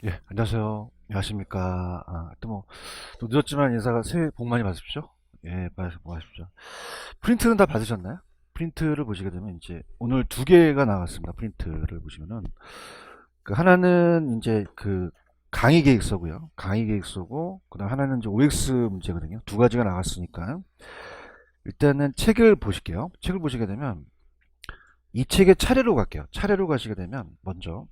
예, 안녕하세요. 안녕하십니까. 또 늦었지만 인사가 새해 복 많이 받으십시오. 예, 복 받으십시오. 프린트는 다 받으셨나요? 프린트를 보시게 되면, 이제, 오늘 두 개가 나왔습니다. 프린트를 보시면은, 그 하나는 이제 그 강의 계획서고요. 강의 계획서고, 그 다음 하나는 이제 OX 문제거든요. 두 가지가 나왔으니까. 일단은 책을 보실게요. 책을 보시게 되면, 이 책의 차례로 갈게요. 차례로 가시게 되면, 먼저,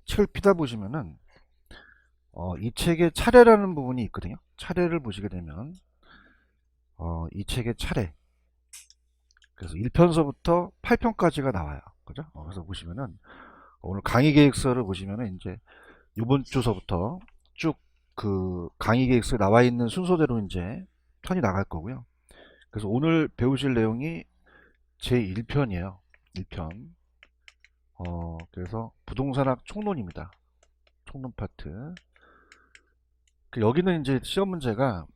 책을 피다 보시면은, 이 책의 차례라는 부분이 있거든요. 차례를 보시게 되면 이 책의 차례, 그래서 1편서부터 8편까지가 나와요. 그죠? 그래서 보시면은 오늘 강의 계획서를 보시면은 이제 이번 주서부터 쭉 그 강의 계획서에 나와 있는 순서대로 이제 편이 나갈 거고요. 그래서 오늘 배우실 내용이 제 1편이에요. 1편. 그래서 부동산학 총론입니다. 총론 파트. 여기는 이제 시험 문제가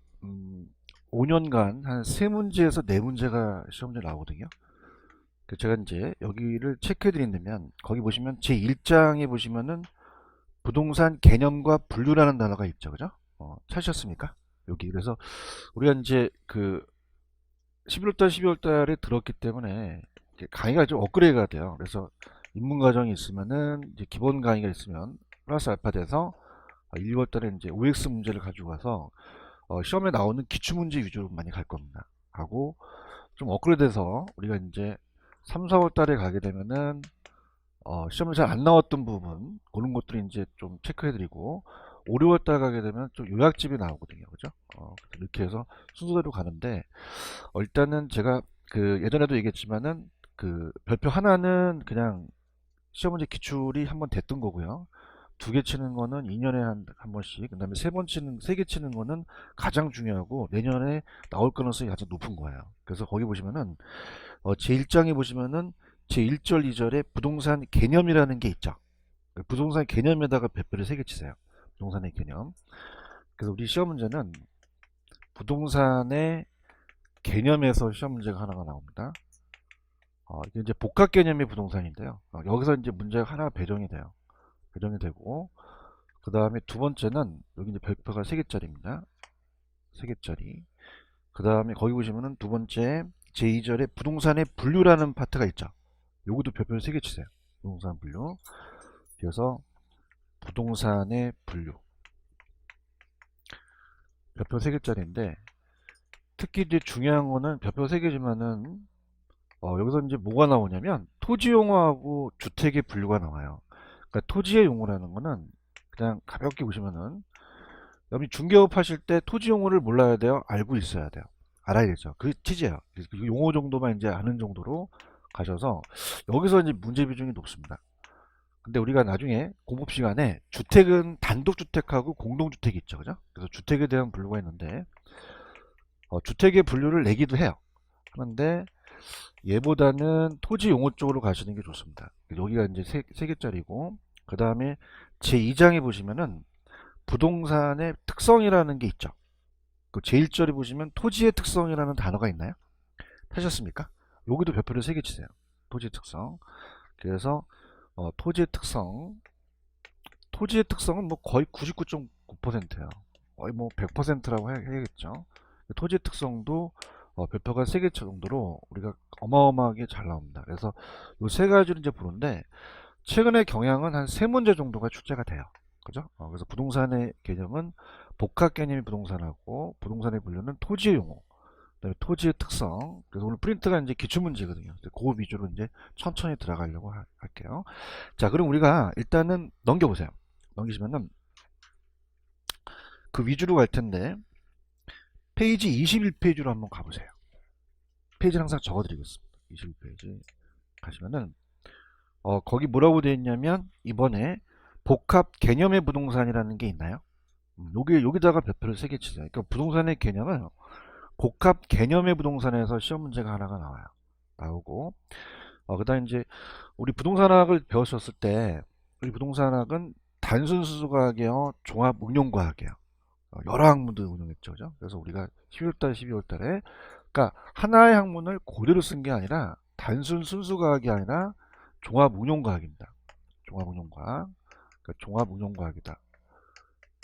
5년간 한 3문제에서 4문제가 시험 문제 나오거든요. 제가 이제 여기를 체크해 드린다면 거기 보시면 제 1장에 보시면은 부동산 개념과 분류라는 단어가 있죠. 그죠? 찾으셨습니까? 여기. 그래서 우리가 이제 그 11월달, 12월달에 들었기 때문에 이렇게 강의가 좀 업그레이드가 돼요. 그래서 입문 과정이 있으면은 이제 기본 강의가 있으면 플러스 알파 돼서 1, 2월달에 이제 OX 문제를 가지고 가서 시험에 나오는 기출문제 위주로 많이 갈 겁니다. 하고 좀 업그레이드돼서 우리가 이제 3, 4월 달에 가게 되면은 시험에 잘 안 나왔던 부분 그런 것들을 이제 좀 체크해드리고 5, 6월 달 가게 되면 좀 요약집이 나오거든요. 그죠? 이렇게 해서 순서대로 가는데 일단은 제가 그 예전에도 얘기했지만은 그 별표 하나는 그냥 시험 문제 기출이 한번 됐던 거고요. 두 개 치는 거는 2년에 한 번씩, 그 다음에 세 개 치는 거는 가장 중요하고 내년에 나올 가능성이 가장 높은 거예요. 그래서 거기 보시면은, 제1장에 보시면은 제1절, 2절에 부동산 개념이라는 게 있죠. 그 부동산 개념에다가 별표를 세 개 치세요. 부동산의 개념. 그래서 우리 시험 문제는 부동산의 개념에서 시험 문제가 하나가 나옵니다. 이게 이제 복합 개념의 부동산인데요. 여기서 이제 문제가 하나 배정이 돼요. 배정이 되고, 그 다음에 두 번째는 여기 이제 별표가 3개짜리입니다. 3개짜리. 그 다음에 거기 보시면은 두 번째 제2절에 부동산의 분류라는 파트가 있죠. 여기도 별표를 3개 치세요. 부동산 분류. 그래서 부동산의 분류. 별표 3개짜리인데 특히 이제 중요한 거는 별표 3개지만은 여기서 이제 뭐가 나오냐면 토지 용어하고 주택의 분류가 나와요. 그러니까 토지의 용어라는 거는 그냥 가볍게 보시면은 여러분이 중개업 하실 때 토지 용어를 몰라야 돼요? 알고 있어야 돼요? 알아야 되죠. 그 취지예요. 그 용어 정도만 이제 아는 정도로 가셔서 여기서 이제 문제 비중이 높습니다. 근데 우리가 나중에 공부 시간에 주택은 단독주택하고 공동주택이 있죠. 그죠? 그래서 주택에 대한 분류가 있는데 주택의 분류를 내기도 해요. 하는데 얘보다는 토지 용어 쪽으로 가시는 게 좋습니다. 여기가 이제 세 개짜리고 그 다음에 제2장에 보시면은 부동산의 특성이라는 게 있죠. 그 제1절에 보시면 토지의 특성이라는 단어가 있나요? 하셨습니까? 여기도 별표를 3개 치세요. 토지의 특성. 그래서 토지의 특성. 토지의 특성은 뭐 거의 99.9%예요. 거의 뭐 100%라고 해야겠죠. 토지의 특성도 별표가 3개 정도로 우리가 어마어마하게 잘 나옵니다. 그래서 이 세 가지를 이제 보는데 최근에 경향은 한 3문제 정도가 출제가 돼요. 그죠? 그래서 부동산의 개념은 복합 개념의 부동산하고 부동산의 분류는 토지의 용어, 그다음에 토지의 특성. 그래서 오늘 프린트가 이제 기출문제거든요. 그 위주로 이제 천천히 들어가려고 할게요. 자, 그럼 우리가 일단은 넘겨보세요. 넘기시면은 그 위주로 갈 텐데 페이지 21페이지로 한번 가보세요. 페이지를 항상 적어드리겠습니다. 21페이지 가시면은 거기 뭐라고 되어 있냐면 이번에 복합 개념의 부동산이라는 게 있나요? 여기다가 별표를 3개 치세요. 그러니까 부동산의 개념은 복합 개념의 부동산에서 시험 문제가 하나가 나오고 그다음 이제 우리 부동산학을 배웠었을 때 우리 부동산학은 단순 수수과학이요, 종합 응용과학이에요. 여러 학문들 운영했죠, 그죠? 그래서 우리가 11월달, 12월달에 그러니까 하나의 학문을 그대로 쓴 게 아니라 단순 순수과학이 아니라 종합 응용과학입니다. 종합 응용과학. 그러니까 종합운용과학이다.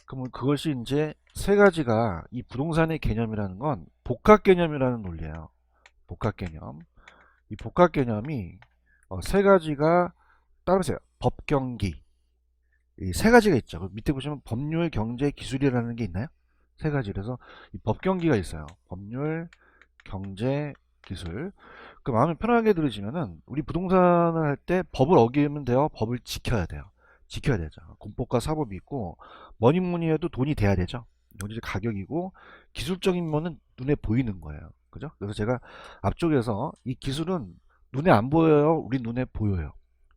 그러면 그것이 이제 세 가지가 이 부동산의 개념이라는 건 복합 개념이라는 논리예요. 복합 개념. 이 복합 개념이 세 가지가 따라보세요. 법, 경기. 이 세 가지가 있죠. 밑에 보시면 법률, 경제, 기술이라는 게 있나요? 세 가지. 그래서 이 법, 경기가 있어요. 법률, 경제, 기술. 그 마음을 편하게 들으시면은 우리 부동산을 할 때 법을 어기면 돼요. 법을 지켜야 돼요. 지켜야 되죠. 공법과 사법이 있고 뭐니 뭐니 해도 돈이 돼야 되죠. 이건 이제 가격이고 기술적인 면은 눈에 보이는 거예요. 그죠? 그래서 제가 앞쪽에서 이 기술은 눈에 안 보여요. 우리 눈에 보여요.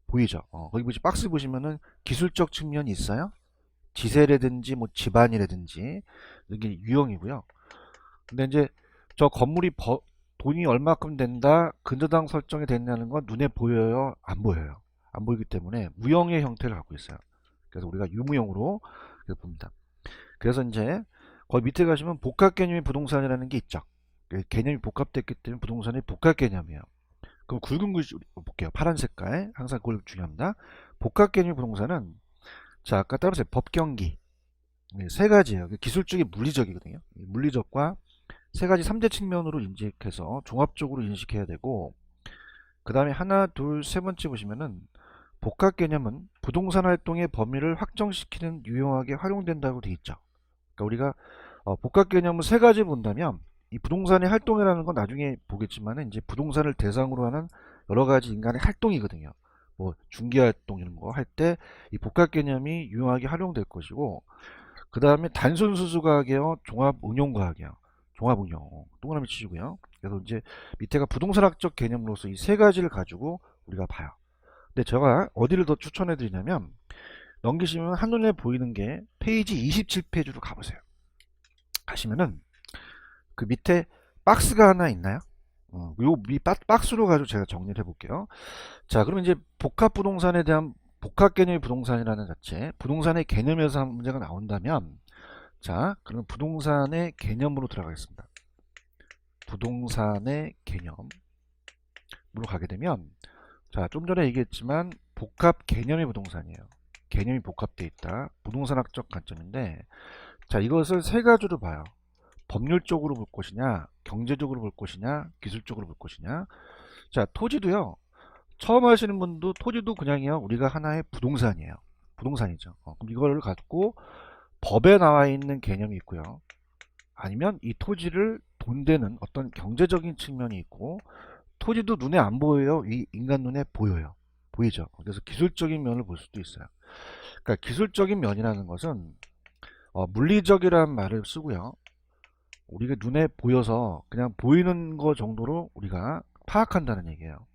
보이죠? 거기 보시 박스 보시면은 기술적 측면이 있어요. 지세라든지 뭐 집안이라든지 이게 유형이고요. 근데 이제 저 건물이 돈이 얼마큼 된다, 근저당 설정이 됐냐는 건 눈에 보여요, 안 보여요? 안 보이기 때문에 무형의 형태를 갖고 있어요. 그래서 우리가 유무형으로 이렇게 봅니다. 그래서 이제 거기 밑에 가시면 복합 개념의 부동산이라는 게 있죠. 개념이 복합됐기 때문에 부동산이 복합 개념이에요. 그럼 굵은 글씨 볼게요. 파란 색깔. 항상 그걸 중요합니다. 복합 개념의 부동산은 자 아까 따라서 법경기 세 가지예요. 기술적이 물리적이거든요. 물리적과 세 가지 3대 측면으로 인식해서 종합적으로 인식해야 되고 그 다음에 하나 둘 세 번째 보시면은 복합 개념은 부동산 활동의 범위를 확정시키는 유용하게 활용된다고 되어 있죠. 그러니까 우리가 복합 개념을 세 가지 본다면 이 부동산의 활동이라는 건 나중에 보겠지만 이제 부동산을 대상으로 하는 여러 가지 인간의 활동이거든요. 뭐 중개활동 이런 거 할 때 이 복합 개념이 유용하게 활용될 것이고 그 다음에 단순 수수과학이요, 종합 운용과학이요. 종합 운용 동그라미 치시고요. 그래서 이제 밑에가 부동산학적 개념으로서 이 세 가지를 가지고 우리가 봐요. 근데 제가 어디를 더 추천해 드리냐면 넘기시면 한눈에 보이는 게 페이지 27페이지로 가보세요. 가시면은 그 밑에 박스가 하나 있나요? 요 박스로 가지고 제가 정리를 해볼게요. 자, 그러면 이제 복합 부동산에 대한 복합 개념의 부동산이라는 자체, 부동산의 개념에서 문제가 나온다면, 자, 그러면 부동산의 개념으로 들어가겠습니다. 부동산의 개념으로 가게 되면, 자, 좀 전에 얘기했지만 복합 개념의 부동산이에요. 개념이 복합되어 있다. 부동산학적 관점인데, 자, 이것을 세 가지로 봐요. 법률적으로 볼 것이냐, 경제적으로 볼 것이냐, 기술적으로 볼 것이냐. 자, 토지도요. 처음 하시는 분도 토지도 그냥이요. 우리가 하나의 부동산이에요. 부동산이죠. 그럼 이거를 갖고 법에 나와 있는 개념이 있고요. 아니면 이 토지를 돈 되는 어떤 경제적인 측면이 있고 토지도 눈에 안 보여요. 이 인간 눈에 보여요. 보이죠. 그래서 기술적인 면을 볼 수도 있어요. 그러니까 기술적인 면이라는 것은 물리적이라는 말을 쓰고요. 우리가 눈에 보여서 그냥 보이는 거 정도로 우리가 파악한다는 얘기예요.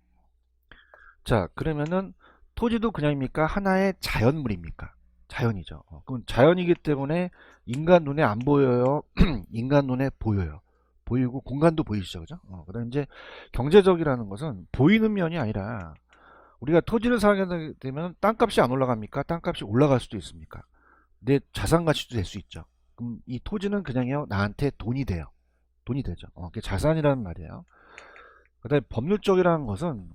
자, 그러면은 토지도 그냥입니까? 하나의 자연물입니까? 자연이죠. 그럼 자연이기 때문에 인간 눈에 안 보여요. 인간 눈에 보여요. 보이고 공간도 보이시죠, 그죠? 그다음 이제 경제적이라는 것은 보이는 면이 아니라 우리가 토지를 사게 되면 땅값이 안 올라갑니까? 땅값이 올라갈 수도 있습니까? 내 자산 가치도 될 수 있죠. 그럼 이 토지는 그냥요 나한테 돈이 돼요. 돈이 되죠. 그게 자산이라는 말이에요. 그다음에 법률적이라는 것은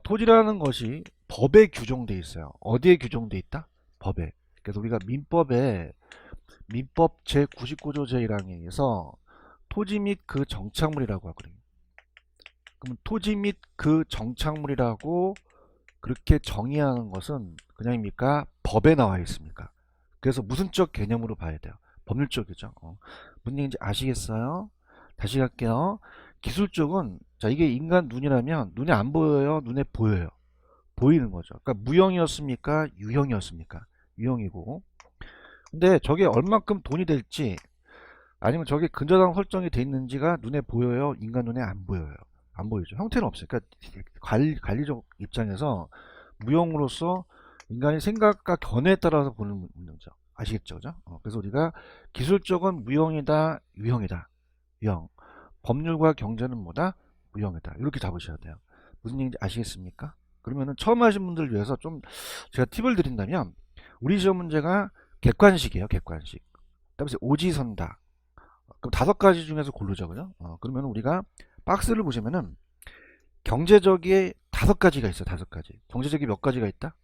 토지라는 것이 법에 규정돼 있어요. 어디에 규정돼 있다? 법에. 그래서 우리가 민법 제99조 제1항에 의해서 토지 및 그 정착물이라고 하거든요. 그럼 토지 및 그 정착물이라고 그렇게 정의하는 것은 그냥입니까? 법에 나와 있습니까? 그래서 무슨적 개념으로 봐야 돼요. 법률적이죠. 무슨 얘기인지 아시겠어요? 다시 갈게요. 기술적은 자 이게 인간 눈이라면 눈에 안 보여요? 눈에 보여요. 보이는 거죠. 그러니까 무형이었습니까? 유형이었습니까? 유형이고. 근데 저게 얼만큼 돈이 될지 아니면 저게 근저당 설정이 돼 있는지가 눈에 보여요? 인간 눈에 안 보여요? 안 보이죠. 형태는 없어요. 그러니까 관리적 입장에서 무형으로서 인간의 생각과 견해에 따라서 보는 문제죠. 아시겠죠? 그죠? 그래서 우리가 기술적은 무형이다, 유형이다. 유형. 법률과 경제는 뭐다? 무형이다. 이렇게 잡으셔야 돼요. 무슨 얘기인지 아시겠습니까? 그러면은 처음 하신 분들을 위해서 좀 제가 팁을 드린다면 우리 시험 문제가 객관식이에요. 객관식. 그다음에 오지선다. 그럼 5가지 중에서 고르죠. 그죠? 그러면 우리가 박스를 보시면은 경제적이 5가지가 있어요. 5가지. 경제적이 몇 가지가 있다?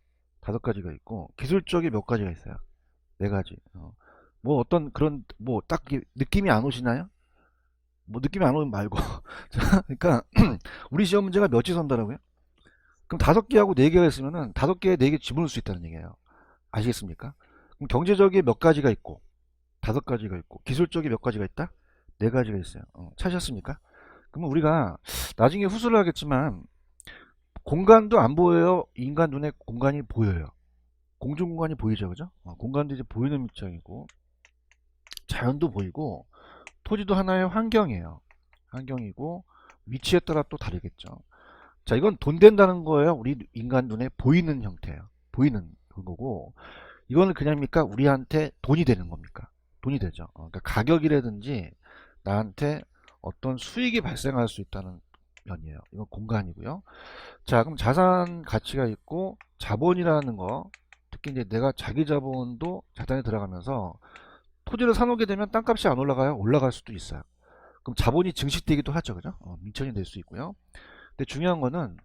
다섯 가지가 있고 기술적이 몇 가지가 있어요. 네 가지. 뭐 어떤 그런 뭐 딱 느낌이 안 오시나요? 뭐 느낌이 안 오면 말고. 자, 그러니까 우리 시험 문제가 몇지 선다라고요? 그럼 다섯 개하고 네 개가 있으면은 다섯 개에 네 개 집어넣을 수 있다는 얘기예요. 아시겠습니까? 그럼 경제적이 몇 가지가 있고 다섯 가지가 있고 기술적이 몇 가지가 있다? 네 가지가 있어요. 찾으셨습니까? 그러면 우리가 나중에 후술을 하겠지만 공간도 안 보여요. 인간 눈에 공간이 보여요. 공중 공간이 보이죠, 그죠? 공간도 이제 보이는 입장이고 자연도 보이고 토지도 하나의 환경이에요. 환경이고 위치에 따라 또 다르겠죠. 자, 이건 돈 된다는 거예요. 우리 인간 눈에 보이는 형태예요. 보이는 거고 이거는 그냥입니까? 우리한테 돈이 되는 겁니까? 돈이 되죠. 그러니까 가격이라든지 나한테 어떤 수익이 발생할 수 있다는 면이에요. 이건 공간이고요. 자, 그럼 자산 가치가 있고 자본이라는 거, 특히 이제 내가 자기 자본도 자산에 들어가면서 토지를 사놓게 되면 땅값이 안 올라가요? 올라갈 수도 있어요. 그럼 자본이 증식되기도 하죠, 그죠? 민천이 될 수 있고요. 근데 중요한 거는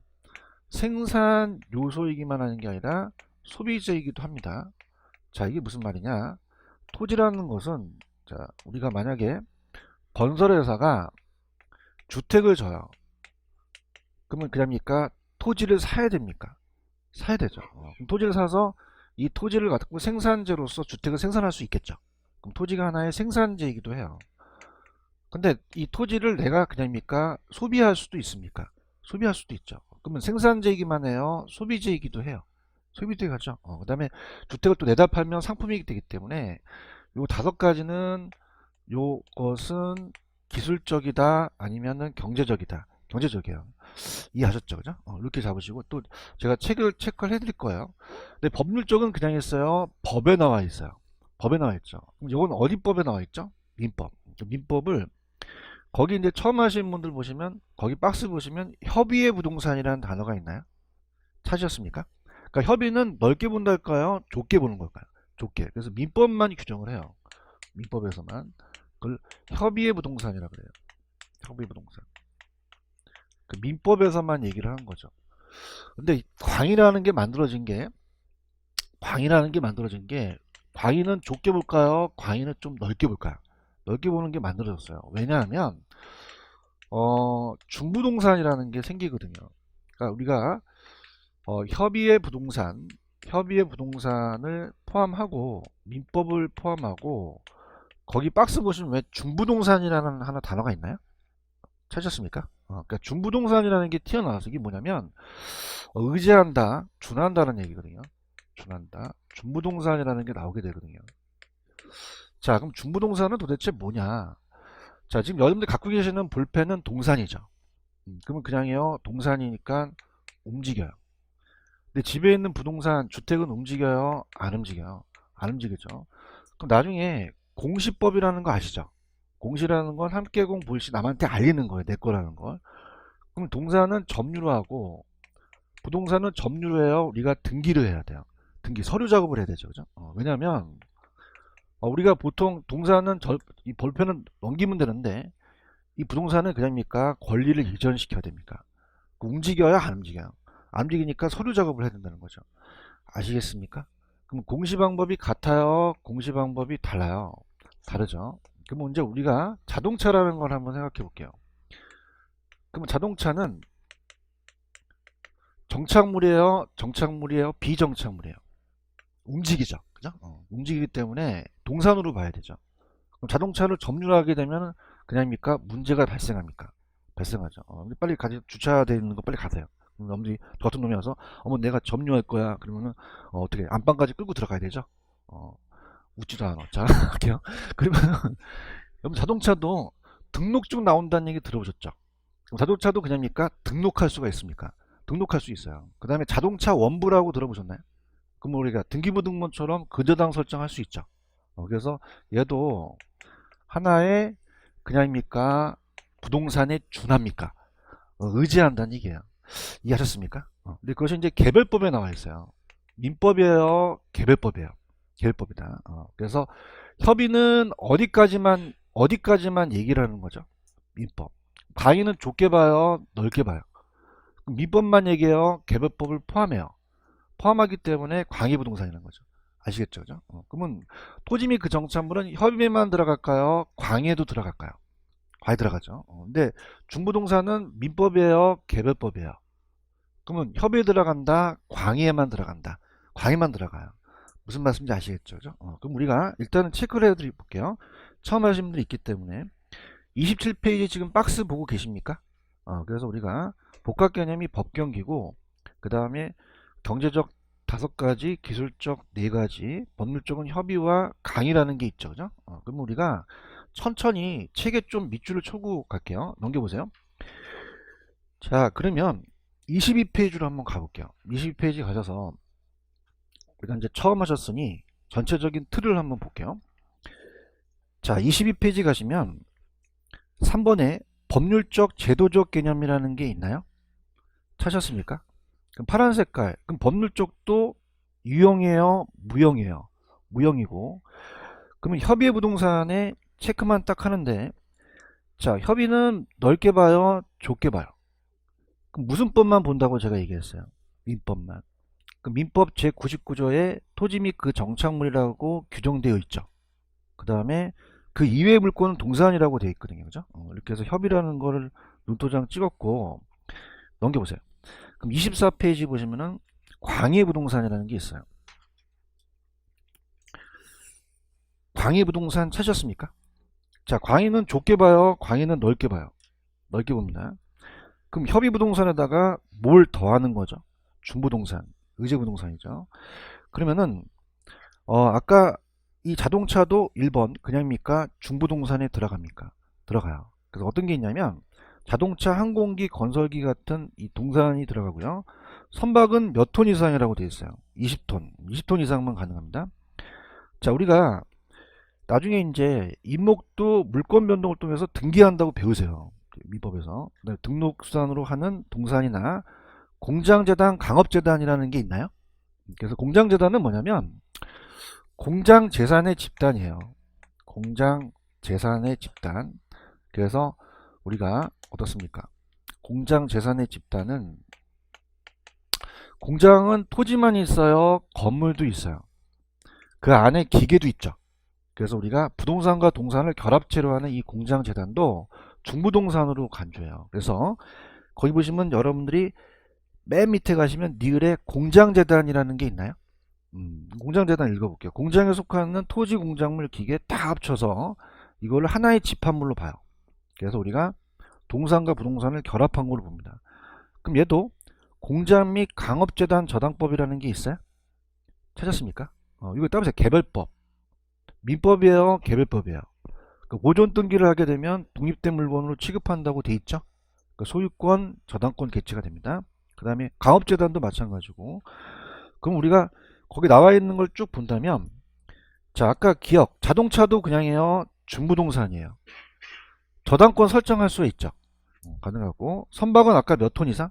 생산 요소이기만 하는 게 아니라 소비재이기도 합니다. 자, 이게 무슨 말이냐? 토지라는 것은 자, 우리가 만약에 건설회사가 주택을 져요. 그러면 그럽니까? 토지를 사야 됩니까? 사야 되죠. 그럼 토지를 사서 이 토지를 갖고 생산재로서 주택을 생산할 수 있겠죠. 그럼 토지가 하나의 생산재이기도 해요. 근데 이 토지를 내가 그냥입니까? 소비할 수도 있습니까? 소비할 수도 있죠. 그러면 생산재이기만 해요? 소비재이기도 해요. 소비도 하죠. 그 다음에 주택을 또 내다 팔면 상품이 되기 때문에 요 다섯 가지는 요것은 기술적이다 아니면은 경제적이다. 경제적이에요. 이해하셨죠? 그죠? 이렇게 잡으시고 또 제가 책을 체크를 해드릴 거예요. 근데 법률적은 그냥 있어요. 법에 나와 있어요. 법에 나와 있죠. 그럼 이건 어디 법에 나와 있죠? 민법. 민법을 거기 이제 처음 하시는 분들 보시면 거기 박스 보시면 협의의 부동산이라는 단어가 있나요? 찾으셨습니까? 그러니까 협의는 넓게 본다 할까요? 좁게 보는 걸까요? 좁게. 그래서 민법만 규정을 해요. 민법에서만. 그걸 협의의 부동산이라 그래요. 협의 부동산. 그 민법에서만 얘기를 하는 거죠. 근데 광이라는 게 만들어진 게 광이는 좁게 볼까요? 광이는 좀 넓게 볼까요? 넓게 보는 게 만들어졌어요. 왜냐하면 중부동산이라는 게 생기거든요. 그러니까 우리가 협의의 부동산을 포함하고 민법을 포함하고 거기 박스 보시면 왜 중부동산이라는 하나 단어가 있나요? 찾으셨습니까? 그러니까 중부동산이라는 게 튀어나와서 이게 뭐냐면 의지한다, 준한다는 얘기거든요. 준한다. 중부동산이라는 게 나오게 되거든요. 자, 그럼 중부동산은 도대체 뭐냐? 자, 지금 여러분들 갖고 계시는 볼펜은 동산이죠. 그러면 그냥요, 동산이니까 움직여요. 근데 집에 있는 부동산, 주택은 움직여요? 안 움직여요? 안 움직이죠. 그럼 나중에 공시법이라는 거 아시죠? 공시라는 건 함께공 불시 남한테 알리는 거예요. 내 거라는 걸. 그럼 동사는 점유로 하고 부동산은 점유로 해요. 우리가 등기를 해야 돼요. 등기 서류 작업을 해야 되죠. 그죠? 왜냐면 우리가 보통 동사는 이 볼펜은 넘기면 되는데 이 부동산은 그냥입니까? 권리를 이전시켜야 됩니까? 움직여야 안 움직여요. 안 움직이니까 서류 작업을 해야 된다는 거죠. 아시겠습니까? 그럼 공시 방법이 같아요? 공시 방법이 달라요? 다르죠. 그럼 이제 우리가 자동차라는 걸 한번 생각해 볼게요. 그럼 자동차는 정착물이에요? 비정착물이에요? 움직이죠. 그죠? 움직이기 때문에 동산으로 봐야 되죠. 그럼 자동차를 점유하게 되면 그냥입니까? 문제가 발생합니까? 발생하죠. 근데 빨리 주차되어 있는 거 빨리 가세요. 놈들이 저 같은 놈이 와서 어머 내가 점유할 거야. 그러면은 어떻게 안방까지 끌고 들어가야 되죠? 웃지도 않아. 자, 할게요. 그러면은 여러분 자동차도 등록증 나온다는 얘기 들어보셨죠? 그럼 자동차도 그냥입니까? 등록할 수가 있습니까? 등록할 수 있어요. 그 다음에 자동차 원부라고 들어보셨나요? 그럼 우리가 등기부등본처럼 근저당 설정할 수 있죠. 그래서 얘도 하나의 그냥입니까? 부동산에 준합니까? 의지한다는 얘기예요. 이해하셨습니까? 근데 그것이 이제 개별법에 나와 있어요. 민법이에요? 개별법이에요? 개별법이다. 그래서 협의는 어디까지만 얘기를 하는 거죠? 민법. 강의는 좁게 봐요? 넓게 봐요? 민법만 얘기해요? 개별법을 포함해요? 포함하기 때문에 광해부동산이라는 거죠. 아시겠죠? 그죠? 그러면 토지 및 그 정착물은 협의에만 들어갈까요? 광해도 들어갈까요? 광해 들어가죠. 근데 중부동산은 민법이에요? 개별법이에요? 그러면 협의에 들어간다? 광해에만 들어간다? 광해만 들어가요. 무슨 말씀인지 아시겠죠? 그죠? 그럼 우리가 일단은 체크를 해드려 볼게요. 처음 하시는 분들이 있기 때문에 27페이지 지금 박스 보고 계십니까? 그래서 우리가 복합 개념이 법경기고 그 다음에 경제적 5가지, 기술적 4가지, 법률적은 협의와 강의라는 게 있죠. 그죠? 그럼 우리가 천천히 책에 좀 밑줄을 쳐고 갈게요. 넘겨보세요. 자, 그러면 22페이지로 한번 가볼게요. 22페이지 가셔서 일단 이제 처음 하셨으니 전체적인 틀을 한번 볼게요. 자, 22페이지 가시면 3번에 법률적 제도적 개념이라는 게 있나요? 찾았습니까? 그럼 파란 색깔. 그럼 법률적도 유형이에요? 무형이에요? 무형이고. 그러면 협의의 부동산에 체크만 딱 하는데, 자, 협의는 넓게 봐요? 좁게 봐요? 그럼 무슨 법만 본다고 제가 얘기했어요? 민법만. 그 민법 제99조에 토지 및 그 정착물이라고 규정되어 있죠. 그 다음에 그 이외의 물건은 동산이라고 되어 있거든요. 그죠? 이렇게 해서 협의라는 거를 눈도장 찍었고 넘겨보세요. 그럼 24페이지 보시면은 광해부동산이라는 게 있어요. 광해부동산 찾으셨습니까? 자, 광해는 좁게 봐요? 광해는 넓게 봐요? 넓게 봅니다. 그럼 협의부동산에다가 뭘 더하는 거죠? 중부동산, 의제부동산이죠. 그러면은 아까 이 자동차도 1번 그냥입니까? 중부동산에 들어갑니까? 들어가요. 그래서 어떤 게 있냐면 자동차, 항공기, 건설기 같은 이 동산이 들어가고요. 선박은 몇 톤 이상이라고 되어 있어요. 20톤. 20톤 이상만 가능합니다. 자, 우리가 나중에 이제 임목도 물권 변동을 통해서 등기한다고 배우세요. 민법에서. 등록수단으로 하는 동산이나 공장재단, 강업재단이라는 게 있나요? 그래서 공장재단은 뭐냐면 공장재산의 집단이에요. 공장재산의 집단. 그래서 우리가 어떻습니까? 공장재산의 집단은 공장은 토지만 있어요? 건물도 있어요? 그 안에 기계도 있죠. 그래서 우리가 부동산과 동산을 결합체로 하는 이 공장재단도 중부동산으로 간주해요. 그래서 거기 보시면 여러분들이 맨 밑에 가시면 니을에 공장재단이라는 게 있나요? 공장재단 읽어볼게요. 공장에 속하는 토지, 공작물, 기계 다 합쳐서 이걸 하나의 집합물로 봐요. 그래서 우리가 동산과 부동산을 결합한 걸로 봅니다. 그럼 얘도 공장 및 강업재단 저당법이라는 게 있어요? 찾았습니까? 이거 따보세요. 개별법. 민법이에요? 개별법이에요? 그 보존 등기를 하게 되면 독립된 물건으로 취급한다고 돼 있죠? 그 소유권, 저당권 개체가 됩니다. 그 다음에 강업재단도 마찬가지고. 그럼 우리가 거기 나와 있는 걸 쭉 본다면, 자, 아까 기억, 자동차도 그냥이에요? 중부동산이에요? 저당권 설정할 수 있죠? 가능하고. 선박은 아까 몇 톤 이상?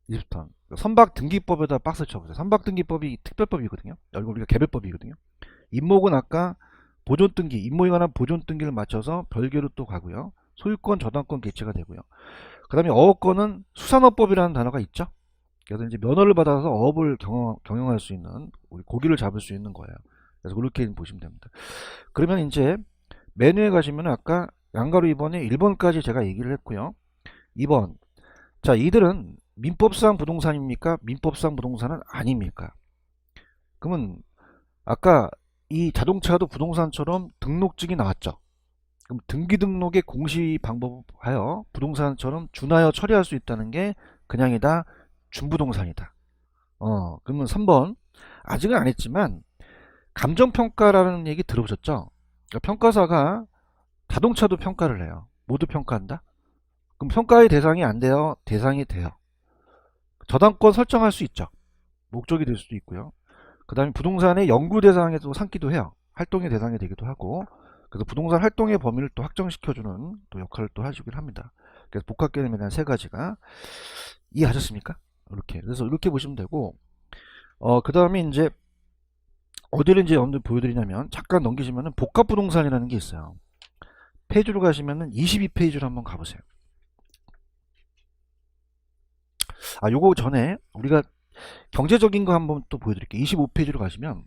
20톤. 선박 등기법에다 박스 쳐보세요. 선박 등기법이 특별법이거든요. 여기 우리가 개별법이거든요. 임목은 아까 보존 등기, 임목에 관한 보존 등기를 맞춰서 별개로 또 가고요. 소유권, 저당권 개체가 되고요. 그 다음에 어업권은 수산업법이라는 단어가 있죠. 그래서 이제 면허를 받아서 어업을 경영할 수 있는, 우리 고기를 잡을 수 있는 거예요. 그래서 그렇게 보시면 됩니다. 그러면 이제 메뉴에 가시면 아까 양가로 2번에 1번까지 제가 얘기를 했고요. 2번. 자, 이들은 민법상 부동산입니까? 민법상 부동산은 아닙니까? 그러면 아까 이 자동차도 부동산처럼 등록증이 나왔죠. 그럼 등기 등록의 공시 방법하여 부동산처럼 준하여 처리할 수 있다는 게 그냥이다, 준부동산이다. 그러면 3번. 아직은 안 했지만 감정평가라는 얘기 들어보셨죠? 그러니까 평가사가 자동차도 평가를 해요. 모두 평가한다? 그럼 평가의 대상이 안 돼요? 대상이 돼요. 저당권 설정할 수 있죠. 목적이 될 수도 있고요. 그 다음에 부동산의 연구 대상에도 삼기도 해요. 활동의 대상이 되기도 하고. 그래서 부동산 활동의 범위를 또 확정시켜주는 또 역할을 또 하시긴 합니다. 그래서 복합 개념에 대한 3가지가 이해하셨습니까? 이렇게. 그래서 이렇게 보시면 되고, 그 다음에 이제 어디를 이제 여러분들 보여드리냐면, 잠깐 넘기시면은 복합 부동산이라는 게 있어요. 페이지로 가시면은 22페이지로 한번 가보세요. 요거 전에 우리가 경제적인 거 한번 또 보여드릴게요. 25페이지로 가시면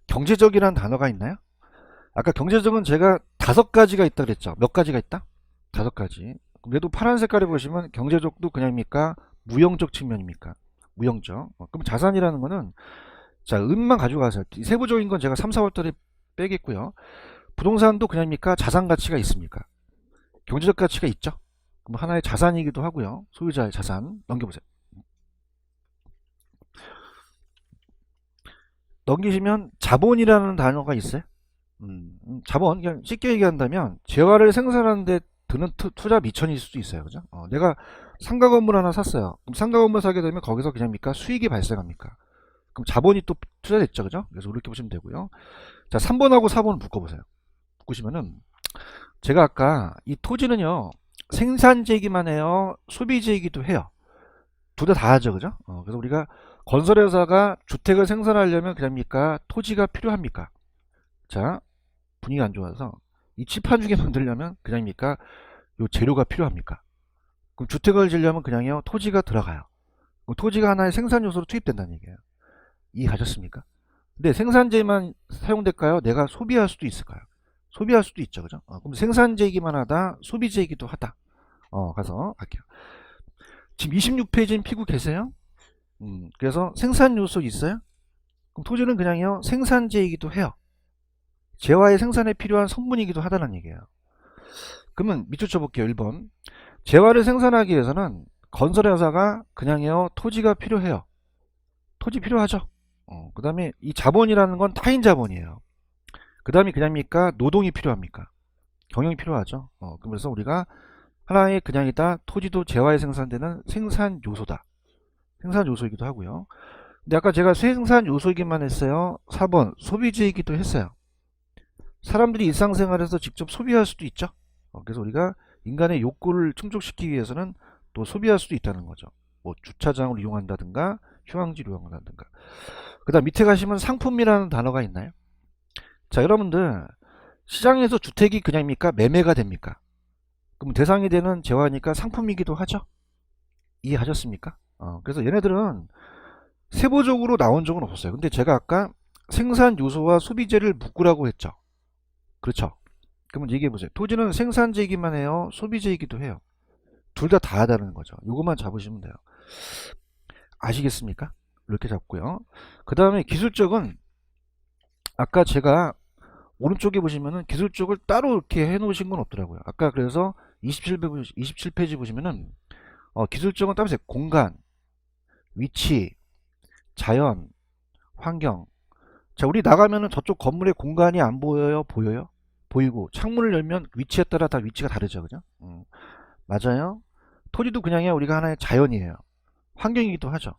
경제적이라는 단어가 있나요? 아까 경제적은 제가 5가지가 있다 그랬죠. 몇 가지가 있다? 5가지. 그래도 파란 색깔에 보시면 경제적도 그냥입니까? 무형적 측면입니까? 무형적. 그럼 자산이라는 거는 자, 은만 가져가세요. 세부적인 건 제가 3, 4월달에 빼겠고요. 부동산도 그냥입니까? 자산 가치가 있습니까? 경제적 가치가 있죠. 그럼 하나의 자산이기도 하고요. 소유자의 자산. 넘겨보세요. 넘기시면 자본이라는 단어가 있어요. 자본, 그냥 쉽게 얘기한다면 재화를 생산하는 데 드는 투자 미천일 수도 있어요. 그죠? 내가 상가 건물 하나 샀어요. 그럼 상가 건물 사게 되면 거기서 그냥입니까? 수익이 발생합니까? 그럼 자본이 또 투자됐죠. 그죠? 그래서 이렇게 보시면 되고요. 자, 3번하고 4번을 묶어보세요. 묶으시면은 제가 아까 이 토지는요, 생산재이기만 해요, 소비재이기도 해요. 둘 다 하죠. 그죠? 그래서 우리가 건설회사가 주택을 생산하려면 그냥입니까? 토지가 필요합니까? 자, 분위기 안 좋아서 이 집 한 주게 만들려면 그냥입니까? 요 재료가 필요합니까? 그럼 주택을 지으려면 그냥요 토지가 들어가요. 그럼 토지가 하나의 생산 요소로 투입된다는 얘기예요. 이해하셨습니까? 근데 생산재만 사용될까요? 내가 소비할 수도 있을까요? 소비할 수도 있죠. 그죠? 그럼 생산재이기만 하다, 소비재이기도 하다. 가서 할게요. 지금 26페이지는 피고 계세요? 그래서 생산 요소 있어요? 그럼 토지는 그냥요 생산재이기도 해요. 재화의 생산에 필요한 성분이기도 하다는 얘기예요. 그러면 밑줄 쳐볼게요. 1번. 재화를 생산하기 위해서는 건설회사가 그냥요 토지가 필요해요. 토지 필요하죠. 그 다음에 이 자본이라는 건 타인 자본이에요. 그 다음에 그냥입니까? 노동이 필요합니까? 경영이 필요하죠. 그래서 우리가 하나의 그냥이다 토지도 재화에 생산되는 생산 요소다. 생산 요소이기도 하고요. 근데 아까 제가 생산 요소이기만 했어요. 4번 소비재이기도 했어요. 사람들이 일상생활에서 직접 소비할 수도 있죠. 그래서 우리가 인간의 욕구를 충족시키기 위해서는 또 소비할 수도 있다는 거죠. 뭐 주차장을 이용한다든가 휴양지를 이용한다든가. 그 다음 밑에 가시면 상품이라는 단어가 있나요? 자, 여러분들 시장에서 주택이 그냥입니까? 매매가 됩니까? 그럼 대상이 되는 재화니까 상품이기도 하죠. 이해하셨습니까? 그래서 얘네들은 세부적으로 나온 적은 없었어요. 근데 제가 아까 생산 요소와 소비재를 묶으라고 했죠. 그렇죠. 그러면 얘기해 보세요. 토지는 생산재이기만 해요, 소비재이기도 해요. 둘 다 다 하다는 거죠. 요것만 잡으시면 돼요. 아시겠습니까? 이렇게 잡고요. 그 다음에 기술적은 아까 제가 오른쪽에 보시면은 기술적을 따로 이렇게 해 놓으신 건 없더라고요. 아까 그래서 27페이지 보시면은 기술적은 따로 있어요. 공간, 위치, 자연, 환경. 자, 우리 나가면은 저쪽 건물의 공간이 안 보여요? 보여요? 보이고 창문을 열면 위치에 따라 다 위치가 다르죠. 그죠? 맞아요. 토지도 그냥요 우리가 하나의 자연이에요. 환경이기도 하죠.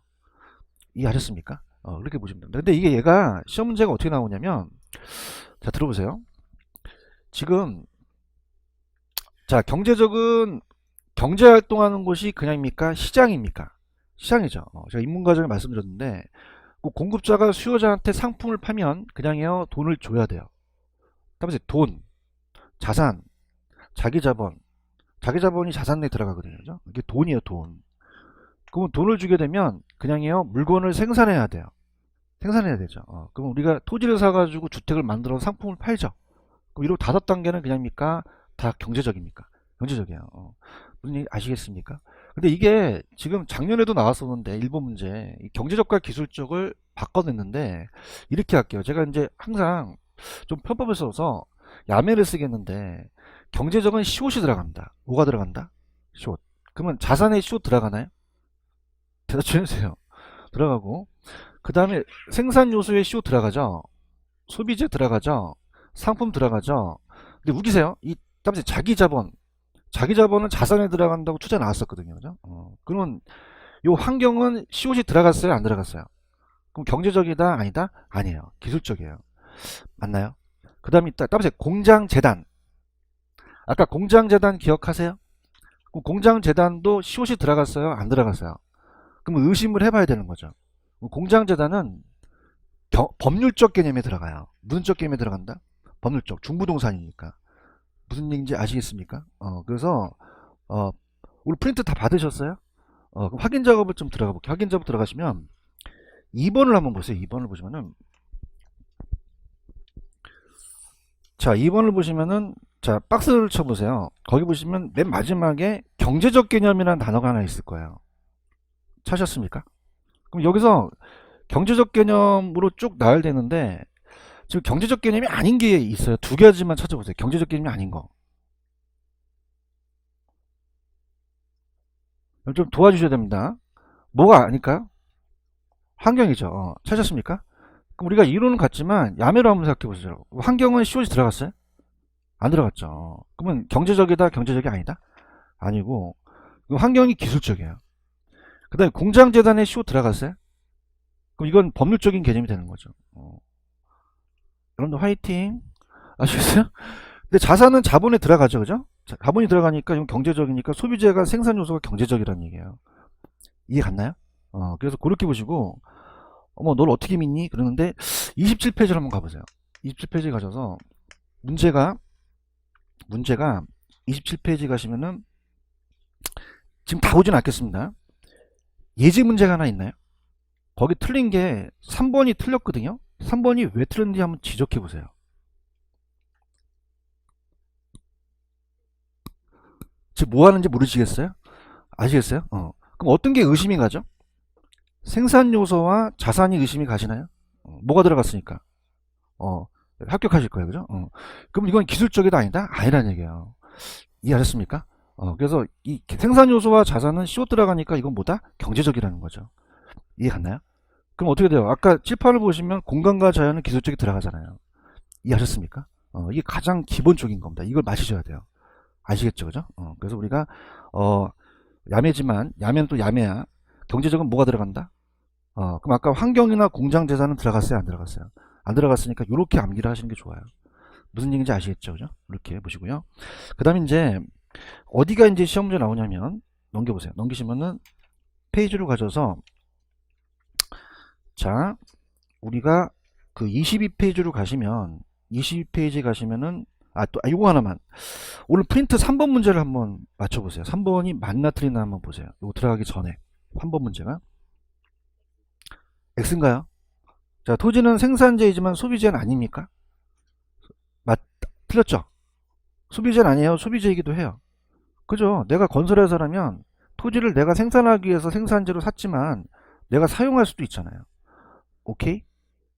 이해하셨습니까? 그렇게 보시면 됩니다. 근데 이게 얘가 시험 문제가 어떻게 나오냐면 자 들어보세요. 지금 자 경제적은 경제활동하는 곳이 그냥입니까? 시장입니까? 시장이죠. 제가 인문과정에 말씀드렸는데 그 공급자가 수요자한테 상품을 팔면 그냥요 돈을 줘야 돼요. 다음에 돈, 자산, 자기자본, 자기자본이 자산 내에 들어가거든요. 그죠? 이게 돈이에요, 돈. 그러면 돈을 주게 되면 그냥요 물건을 생산해야 돼요. 생산해야 되죠. 그럼 우리가 토지를 사가지고 주택을 만들어 상품을 팔죠. 그럼 이런 5단계는 그냥입니까? 다 경제적입니까? 경제적이에요. 무슨 얘기 아시겠습니까? 근데 이게 지금 작년에도 나왔었는데 일본 문제 경제적과 기술적을 바꿔냈는데 이렇게 할게요. 제가 이제 항상 좀 편법을 써서 야매를 쓰겠는데 경제적은 시옷이 들어갑니다. 뭐가 들어간다? 시옷. 그러면 자산에 시옷 들어가나요? 대답 좀 해주세요. 들어가고 그 다음에 생산 요소에 시옷 들어가죠. 소비재 들어가죠. 상품 들어가죠. 근데 웃기세요. 이 다음에 자기 자본. 자기 자본은 자산에 들어간다고 투자 나왔었거든요. 그죠? 그러면 요 환경은 시옷이 들어갔어요? 안 들어갔어요? 그럼 경제적이다? 아니다? 아니에요. 기술적이에요. 맞나요? 그 다음에 다음에 공장재단. 아까 공장재단 기억하세요? 그럼 공장재단도 시옷이 들어갔어요? 안 들어갔어요? 그럼 의심을 해봐야 되는 거죠. 공장재단은 법률적 개념에 들어가요. 무슨 적 개념에 들어간다? 법률적. 중부동산이니까. 무슨 얘기인지 아시겠습니까? 그래서 우리 프린트 다 받으셨어요? 그럼 확인 작업을 좀 들어가 볼게요. 확인 작업 들어가시면 2번을 한번 보세요. 2번을 보시면은, 자, 2번을 보시면은, 자, 박스를 쳐보세요. 거기 보시면 맨 마지막에 경제적 개념이라는 단어가 하나 있을 거예요. 찾으셨습니까? 그럼 여기서 경제적 개념으로 쭉 나와야 되는데, 지금 경제적 개념이 아닌 게 있어요. 두 가지만 찾아보세요. 경제적 개념이 아닌 거. 좀 도와주셔야 됩니다. 뭐가 아닐까요? 환경이죠. 찾았습니까? 그럼 우리가 이론은 같지만 야매로 한번 생각해 보시죠. 환경은 COG 들어갔어요? 안 들어갔죠. 그러면 경제적이다, 경제적이 아니다? 아니고, 환경이 기술적이에요. 그 다음에 공장재단에 CO 들어갔어요? 그럼 이건 법률적인 개념이 되는 거죠. 여러분들 화이팅. 아시겠어요? 근데 자산은 자본에 들어가죠. 그죠? 자본이 들어가니까 이건 경제적이니까 소비재가 생산 요소가 경제적이라는 얘기예요. 이해 갔나요? 그래서 그렇게 보시고, 어머, 널 어떻게 믿니? 그러는데, 27페이지를 한번 가보세요. 27페이지 가셔서, 문제가 27페이지 가시면은, 지금 다 보진 않겠습니다. 예제 문제가 하나 있나요? 거기 틀린 게 3번이 틀렸거든요. 3번이 왜 틀렸는지 한번 지적해 보세요. 지금 뭐 하는지 모르시겠어요? 아시겠어요? 그럼 어떤 게 의심이 가죠? 생산 요소와 자산이 의심이 가시나요? 뭐가 들어갔으니까. 합격하실 거예요. 그죠? 그럼 이건 기술적이다 아니다? 아니라는 얘기예요. 이해하셨습니까? 그래서 이 생산 요소와 자산은 CO 들어가니까 이건 뭐다? 경제적이라는 거죠. 이해 갔나요? 그럼 어떻게 돼요? 아까 7, 8을 보시면 공간과 자연은 기술적이 들어가잖아요. 이해하셨습니까? 이게 가장 기본적인 겁니다. 이걸 마시셔야 돼요. 아시겠죠? 그죠? 그래서 우리가, 어, 야매지만, 야매는 또 야매야. 경제적은 뭐가 들어간다? 그럼 아까 환경이나 공장 재산은 들어갔어요? 안 들어갔어요? 안 들어갔으니까 이렇게 암기를 하시는 게 좋아요. 무슨 얘기인지 아시겠죠? 그죠? 이렇게 보시고요. 그 다음에 이제, 어디가 이제 시험 문제 나오냐면, 넘겨보세요. 넘기시면은, 페이지로 가셔서, 자, 우리가 그 22페이지로 가시면, 22페이지 가시면은, 요거 하나만. 오늘 프린트 3번 문제를 한번 맞춰보세요. 3번이 맞나 틀리나 한번 보세요. 요거 들어가기 전에. 3번 문제가. X인가요? 자, 토지는 생산재이지만 소비재는 아닙니까? 틀렸죠? 소비재는 아니에요. 소비재이기도 해요. 그죠? 내가 건설회사라면 토지를 내가 생산하기 위해서 생산재로 샀지만 내가 사용할 수도 있잖아요. 오케이?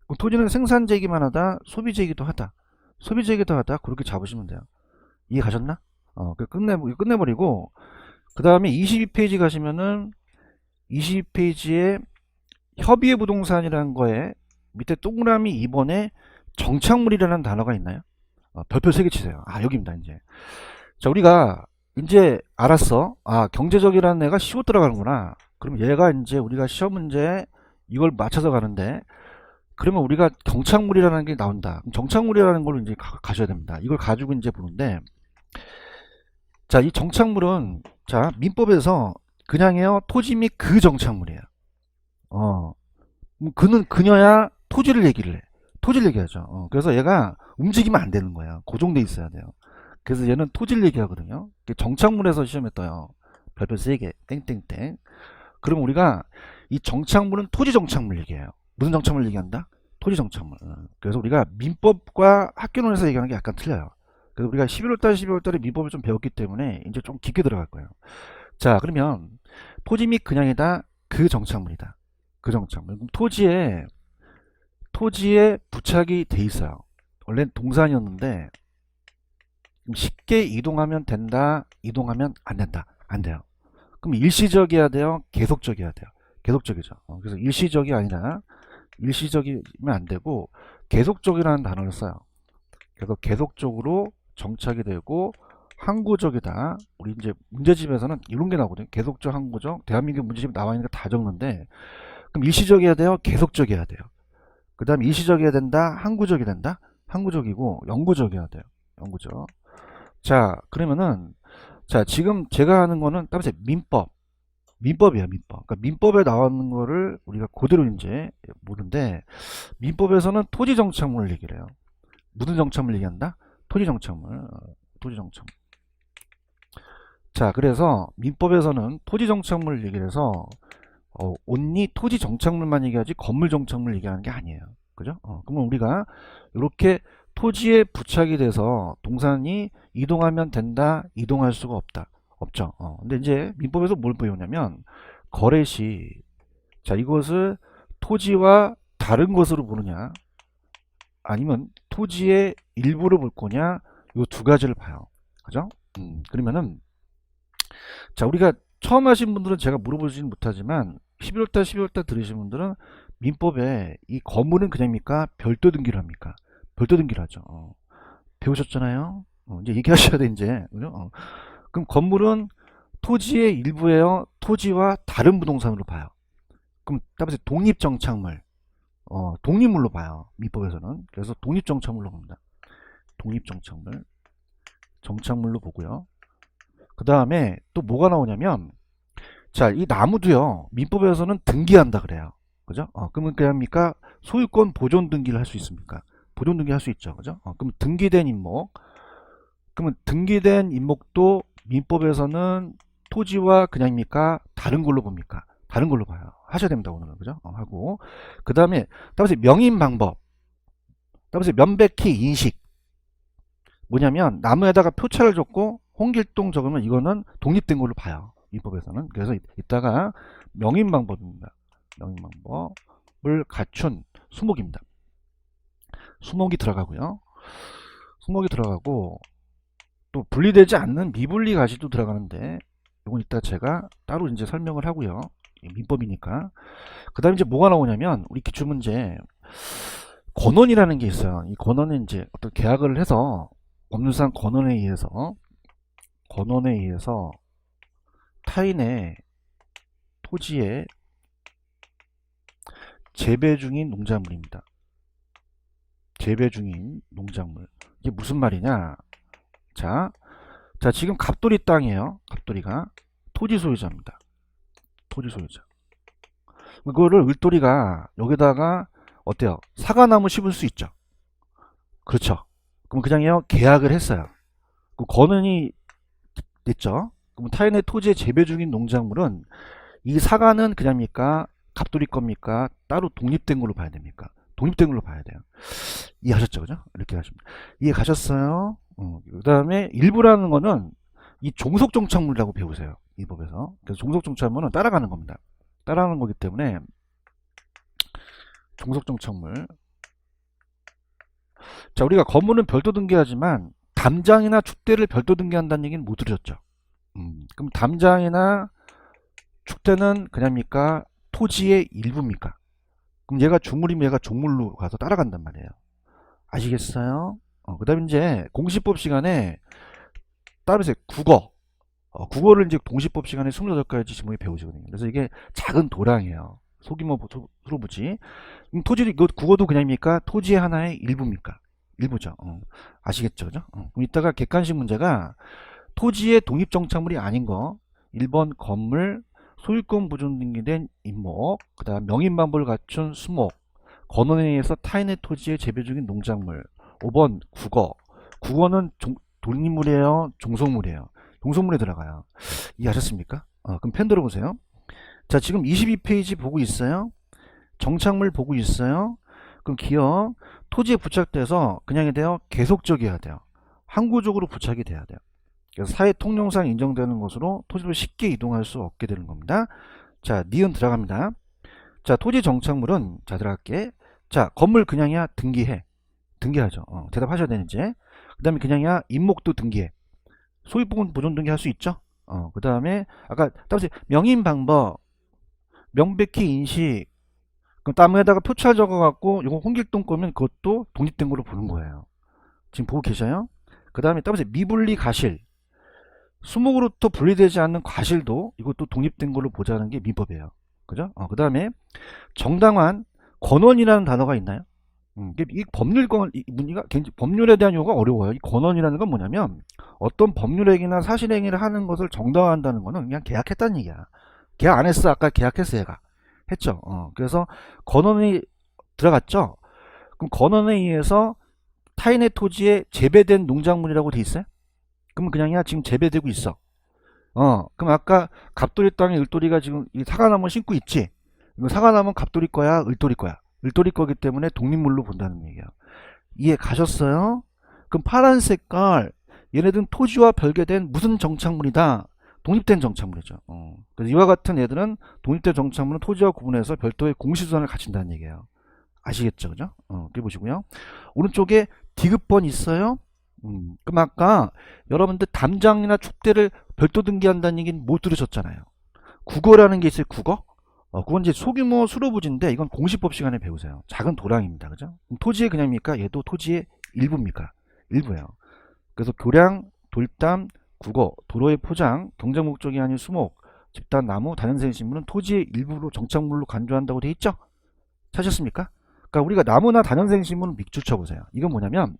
그럼 토지는 생산재이기만 하다, 소비재이기도 하다. 소비재이기도 하다. 그렇게 잡으시면 돼요. 이해 가셨나? 끝내버리고, 그 다음에 22페이지 가시면은 22페이지에 협의의 부동산이라는 거에 밑에 동그라미 2번에 정착물이라는 단어가 있나요? 별표 3개 치세요. 여기입니다, 이제. 자, 우리가 이제 알았어. 경제적이라는 애가 쉬워 들어가는구나. 그럼 얘가 이제 우리가 시험 문제 이걸 맞춰서 가는데, 그러면 우리가 정착물이라는 게 나온다. 그럼 정착물이라는 걸 이제 가셔야 됩니다. 이걸 가지고 이제 보는데, 자, 이 정착물은, 자, 민법에서 그냥해요. 토지 및 그 정착물이에요. 그는 그녀야 토지를 얘기를 해. 토지를 얘기하죠. 그래서 얘가 움직이면 안 되는 거예요. 고정돼 있어야 돼요. 그래서 얘는 토지를 얘기하거든요. 정착물에서 시험에 떠요. 별표 3개, 땡땡땡. 그럼 우리가 이 정착물은 토지 정착물 얘기해요. 무슨 정착물 얘기한다? 토지 정착물. 그래서 우리가 민법과 학교론에서 얘기하는 게 약간 틀려요. 그래서 우리가 11월달, 12월달에 민법을 좀 배웠기 때문에 이제 좀 깊게 들어갈 거예요. 자, 그러면 토지 및 그냥이다. 그 정착물이다. 그 정착물. 그럼 토지에 부착이 돼 있어요. 원래는 동산이었는데 쉽게 이동하면 된다, 이동하면 안 된다. 안 돼요. 그럼 일시적이어야 돼요, 계속적이어야 돼요. 계속적이죠. 그래서 일시적이 아니라 일시적이면 안 되고 계속적이라는 단어를 써요. 그래서 계속적으로 정착이 되고 항구적이다. 우리 이제 문제집에서는 이런 게 나오거든요. 계속적, 항구적. 대한민국 문제집 나와 있는 거 다 적는데, 그럼 일시적이어야 돼요, 계속적이어야 돼요. 그 다음에 일시적이어야 된다, 항구적이 된다. 항구적이고 영구적이어야 돼요. 영구적. 자, 그러면은, 자, 지금 제가 하는 거는 따라서 민법이에요, 민법. 그러니까 민법에 나오는 거를 우리가 그대로 이제 보는데, 민법에서는 토지 정착물을 얘기를 해요. 무슨 정착물 얘기한다? 토지 정착물. 토지 정착물. 자, 그래서 민법에서는 토지 정착물 얘기를 해서 온리 토지 정착물만 얘기하지 건물 정착물 얘기하는 게 아니에요. 그죠? 그러면 우리가 이렇게 토지에 부착이 돼서 동산이 이동하면 된다, 이동할 수가 없다. 없죠. 근데 이제 민법에서 뭘 보였냐면 거래 시, 자, 이것을 토지와 다른 것으로 보느냐, 아니면 토지의 일부를 볼 거냐, 요 두 가지를 봐요. 그죠? 그러면은, 자, 우리가 처음 하신 분들은 제가 물어보지는 못하지만 11월달 12월달 들으신 분들은 민법에 이 건물은 그냥입니까? 별도 등기를 합니까? 별도 등기를 하죠. 배우셨잖아요. 이제 얘기하셔야 돼 이제. 그죠? 그럼 건물은 토지의 일부예요. 토지와 다른 부동산으로 봐요. 그럼 따라서 독립정착물, 독립물로 봐요. 민법에서는. 그래서 독립정착물로 봅니다. 독립정착물, 정착물로 보고요. 그 다음에 또 뭐가 나오냐면, 자, 이 나무도요, 민법에서는 등기한다 그래요. 그죠? 그러면 그럽니까? 소유권 보존 등기를 할 수 있습니까? 보존 등기 할 수 있죠. 그죠? 그럼 등기된 임목, 그러면 등기된 임목도 민법에서는 토지와 그냥입니까? 다른 걸로 봅니까? 다른 걸로 봐요. 하셔야 됩니다, 오늘은. 그죠? 하고. 그 다음에, 따라서 명인 방법, 따라서 명백히 인식. 뭐냐면, 나무에다가 표차를 줬고, 홍길동 적으면 이거는 독립된 걸로 봐요. 민법에서는. 그래서 이따가 명인 방법입니다. 명인 방법을 갖춘 수목입니다. 수목이 들어가고요. 수목이 들어가고, 또 분리되지 않는 미분리 가시도 들어가는데, 이건 이따 제가 따로 이제 설명을 하고요. 민법이니까. 그 다음에 이제 뭐가 나오냐면, 우리 기출문제, 권원이라는 게 있어요. 이 권원은 이제 어떤 계약을 해서, 법률상 권원에 의해서 타인의 토지에 재배 중인 농작물입니다. 재배 중인 농작물. 이게 무슨 말이냐? 자, 지금 갑돌이 땅이에요. 갑돌이가 토지 소유자입니다. 토지 소유자. 그거를 을돌이가 여기다가 어때요? 사과나무 심을 수 있죠. 그렇죠. 그럼 그냥요 계약을 했어요. 그 권은이 됐죠. 그럼 타인의 토지에 재배 중인 농작물은 이 사과는 그냥입니까? 갑돌이 겁니까? 따로 독립된 걸로 봐야 됩니까? 독립된 걸로 봐야 돼요. 이해하셨죠? 그죠? 이렇게 하시면 이해 가셨어요? 그 다음에 일부라는 거는 이 종속정착물이라고 배우세요. 이 법에서. 그래서 종속정착물은 따라가는 겁니다. 따라가는 거기 때문에 종속정착물. 자, 우리가 건물은 별도 등기하지만 담장이나 축대를 별도 등기한다는 얘기는 못 들으셨죠? 그럼 담장이나 축대는 그냥입니까? 토지의 일부입니까? 그럼 얘가 주물이면 얘가 종물로 가서 따라간단 말이에요. 아시겠어요? 그 다음에 이제 공시법 시간에 따르세요. 국어를 이제 동시법 시간에 28가지 지문이 배우시거든요. 그래서 이게 작은 도량이에요. 소규모 수로부지. 토지, 이거 국어도 그냥입니까? 토지의 하나의 일부입니까? 일부죠. 아시겠죠? 그죠? 그럼 이따가 객관식 문제가 토지의 독립정착물이 아닌 거, 1번 건물, 소유권 보존 등기된 임목, 그 다음 명인방법을 갖춘 수목, 권원에 의해서 타인의 토지에 재배 중인 농작물, 5번 국어는 독립물이에요? 종속물이에요? 종속물에 들어가요. 이해하셨습니까? 그럼 펜 들어보세요. 자, 지금 22페이지 보고 있어요? 정착물 보고 있어요? 그럼 기억, 토지에 부착돼서 그냥이 돼요? 계속적이어야 돼요. 항구적으로 부착이 돼야 돼요. 그래서 사회 통용상 인정되는 것으로 토지로 쉽게 이동할 수 없게 되는 겁니다. 자, 니은 들어갑니다. 자, 토지 정착물은, 자, 들어갈게. 자, 건물 그냥이야? 등기하죠. 대답하셔야 되는지. 그 다음에 그냥이야? 임목도 등기해. 소유권 보존 등기할 수 있죠? 그 다음에, 아까, 따라서 명인 방법, 명백히 인식, 그럼 나무에다가 표차 적어갖고, 요거 홍길동 거면 그것도 독립된 걸로 보는 거예요. 지금 보고 계셔요? 그 다음에 따라서 미분리 가실. 수목으로부터 분리되지 않는 과실도 이것도 독립된 걸로 보자는 게 민법이에요. 그죠? 그 다음에 정당한 권원이라는 단어가 있나요? 이 문의가 법률에 대한 용어가 어려워요. 이 권원이라는 건 뭐냐면 어떤 법률행위나 사실행위를 하는 것을 정당화한다는 거는 그냥 계약했다는 얘기야. 계약 안 했어. 아까 계약했어 얘가. 했죠. 그래서 권원이 들어갔죠. 그럼 권원에 의해서 타인의 토지에 재배된 농작물이라고 돼 있어요? 그러면 그냥이야 지금 재배되고 있어. 그럼 아까 갑돌이 땅에 을돌이가 지금 이 사과나무 심고 있지? 이거 사과나무는 갑돌이 거야, 을돌이 거야? 을돌이 거기 때문에 독립물로 본다는 얘기야. 이해 가셨어요? 그럼 파란 색깔, 얘네들은 토지와 별개된 무슨 정착물이다? 독립된 정착물이죠. 그래서 이와 같은 애들은 독립된 정착물은 토지와 구분해서 별도의 공시수단을 갖춘다는 얘기예요. 아시겠죠? 그죠? 이렇게 보시고요. 오른쪽에 디귿번 있어요? 그럼 아까 여러분들 담장이나 축대를 별도 등기한다는 얘기는 못 들으셨잖아요. 국어라는 게 있어요. 국어? 그건 이제 소규모 수로부지인데 이건 공시법 시간에 배우세요. 작은 도량입니다. 그죠? 그럼 토지의 그냥입니까? 얘도 토지의 일부입니까? 일부예요. 그래서 교량, 돌담, 국어, 도로의 포장, 경제 목적이 아닌 수목, 집단, 나무, 다연생 식물은 토지의 일부로 정착물로 간주한다고 돼 있죠? 찾으셨습니까? 그러니까 우리가 나무나 다연생 식물은 밑줄 쳐보세요. 이건 뭐냐면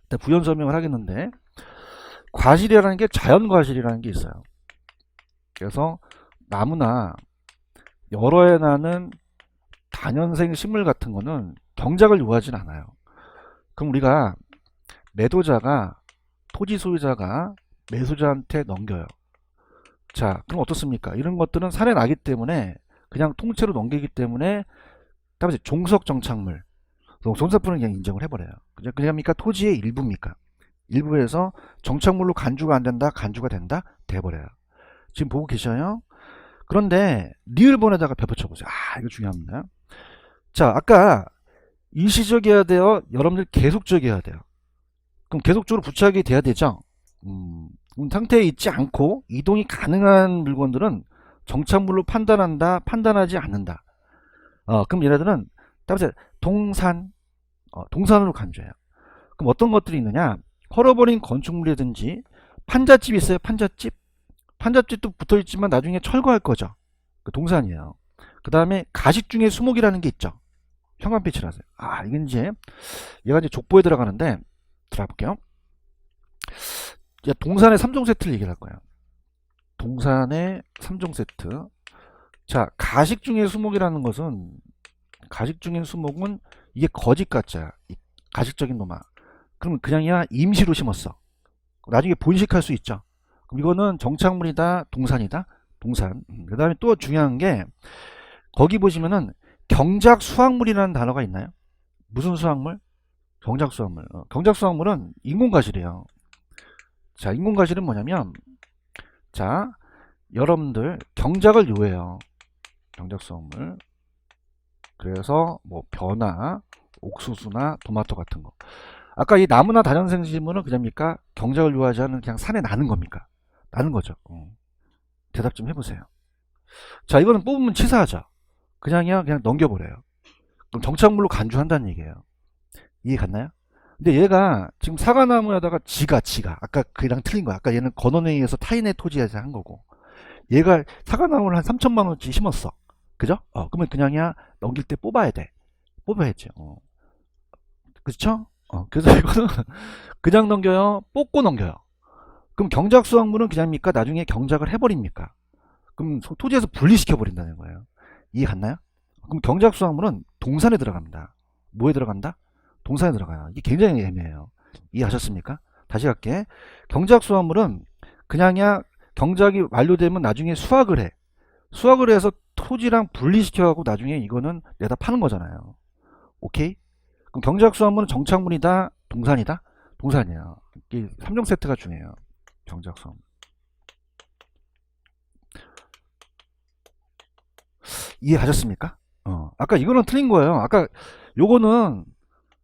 일단 부연 설명을 하겠는데 과실이라는 게 자연 과실이라는 게 있어요. 그래서 나무나 여러 해 나는 다년생 식물 같은 거는 경작을 요하진 않아요. 그럼 우리가 매도자가 토지 소유자가 매수자한테 넘겨요. 자, 그럼 어떻습니까? 이런 것들은 산에 나기 때문에 그냥 통째로 넘기기 때문에 다음에 종속 정착물, 종사분은 그냥 인정을 해버려요. 그러니까 토지의 일부입니까? 일부에서 정착물로 간주가 안 된다, 간주가 된다, 돼버려요. 지금 보고 계셔요? 그런데 리을본에다가 덧붙여보세요. 이거 중요합니다. 자, 아까 일시적이어야 돼요? 여러분들 계속적이어야 돼요? 그럼 계속적으로 부착이 돼야 되죠? 상태에 있지 않고 이동이 가능한 물건들은 정착물로 판단한다, 판단하지 않는다. 그럼 얘네들은 따라서 동산으로 간주해요. 그럼 어떤 것들이 있느냐? 헐어버린 건축물이라든지 판잣집 있어요? 판잣집? 판잣집도 붙어있지만 나중에 철거할 거죠. 그 동산이에요. 그 다음에 가식 중에 수목이라는 게 있죠. 현관빛을 하세요. 이건 이제 얘가 이제 족보에 들어가는데 들어가 볼게요. 동산의 3종 세트를 얘기할 거예요. 동산의 3종 세트. 자, 가식 중에 수목이라는 것은 가식 중인 수목은 이게 거짓 가짜야. 가식적인 놈아. 그러면 그냥이야 임시로 심었어. 나중에 본식할 수 있죠. 그럼 이거는 정착물이다, 동산이다, 동산. 그 다음에 또 중요한 게 거기 보시면은 경작 수확물이라는 단어가 있나요? 무슨 수확물? 경작 수확물. 경작 수확물은 인공과실이에요. 자, 인공과실은 뭐냐면 자, 여러분들 경작을 요해요. 경작 수확물. 그래서 뭐 벼나 옥수수나 토마토 같은 거. 아까 이 나무나 다연생식물은 그냥입니까? 경작을 요하지 않은 그냥 산에 나는 겁니까? 나는 거죠. 대답 좀 해보세요. 자, 이거는 뽑으면 치사하죠. 그냥 넘겨버려요. 그럼 정착물로 간주한다는 얘기예요. 이해 갔나요? 근데 얘가 지금 사과나무에다가 지가 아까 그랑 틀린 거야. 아까 얘는 건원에 의해서 타인의 토지에서 한 거고 얘가 사과나무를 한 3천만 원치 심었어. 그죠? 그러면 그냥이야 넘길 때 뽑아야 돼. 뽑아야죠. 그렇죠? 그래서 이거는 그냥 넘겨요? 뽑고 넘겨요? 그럼 경작수확물은 그냥입니까? 나중에 경작을 해버립니까? 그럼 토지에서 분리시켜 버린다는 거예요. 이해 갔나요? 그럼 경작수확물은 동산에 들어갑니다. 뭐에 들어간다? 동산에 들어가요. 이게 굉장히 애매해요. 이해하셨습니까? 다시 갈게. 경작수확물은 그냥이야 경작이 완료되면 나중에 수확을 해. 수확을 해서 토지랑 분리시켜갖고 나중에 이거는 내다 파는 거잖아요. 오케이? 그럼 경작수확물은 정착물이다, 동산이다? 동산이에요. 이 3종 세트가 중요해요. 경작수확물. 이해하셨습니까? 아까 이거는 틀린 거예요. 아까 요거는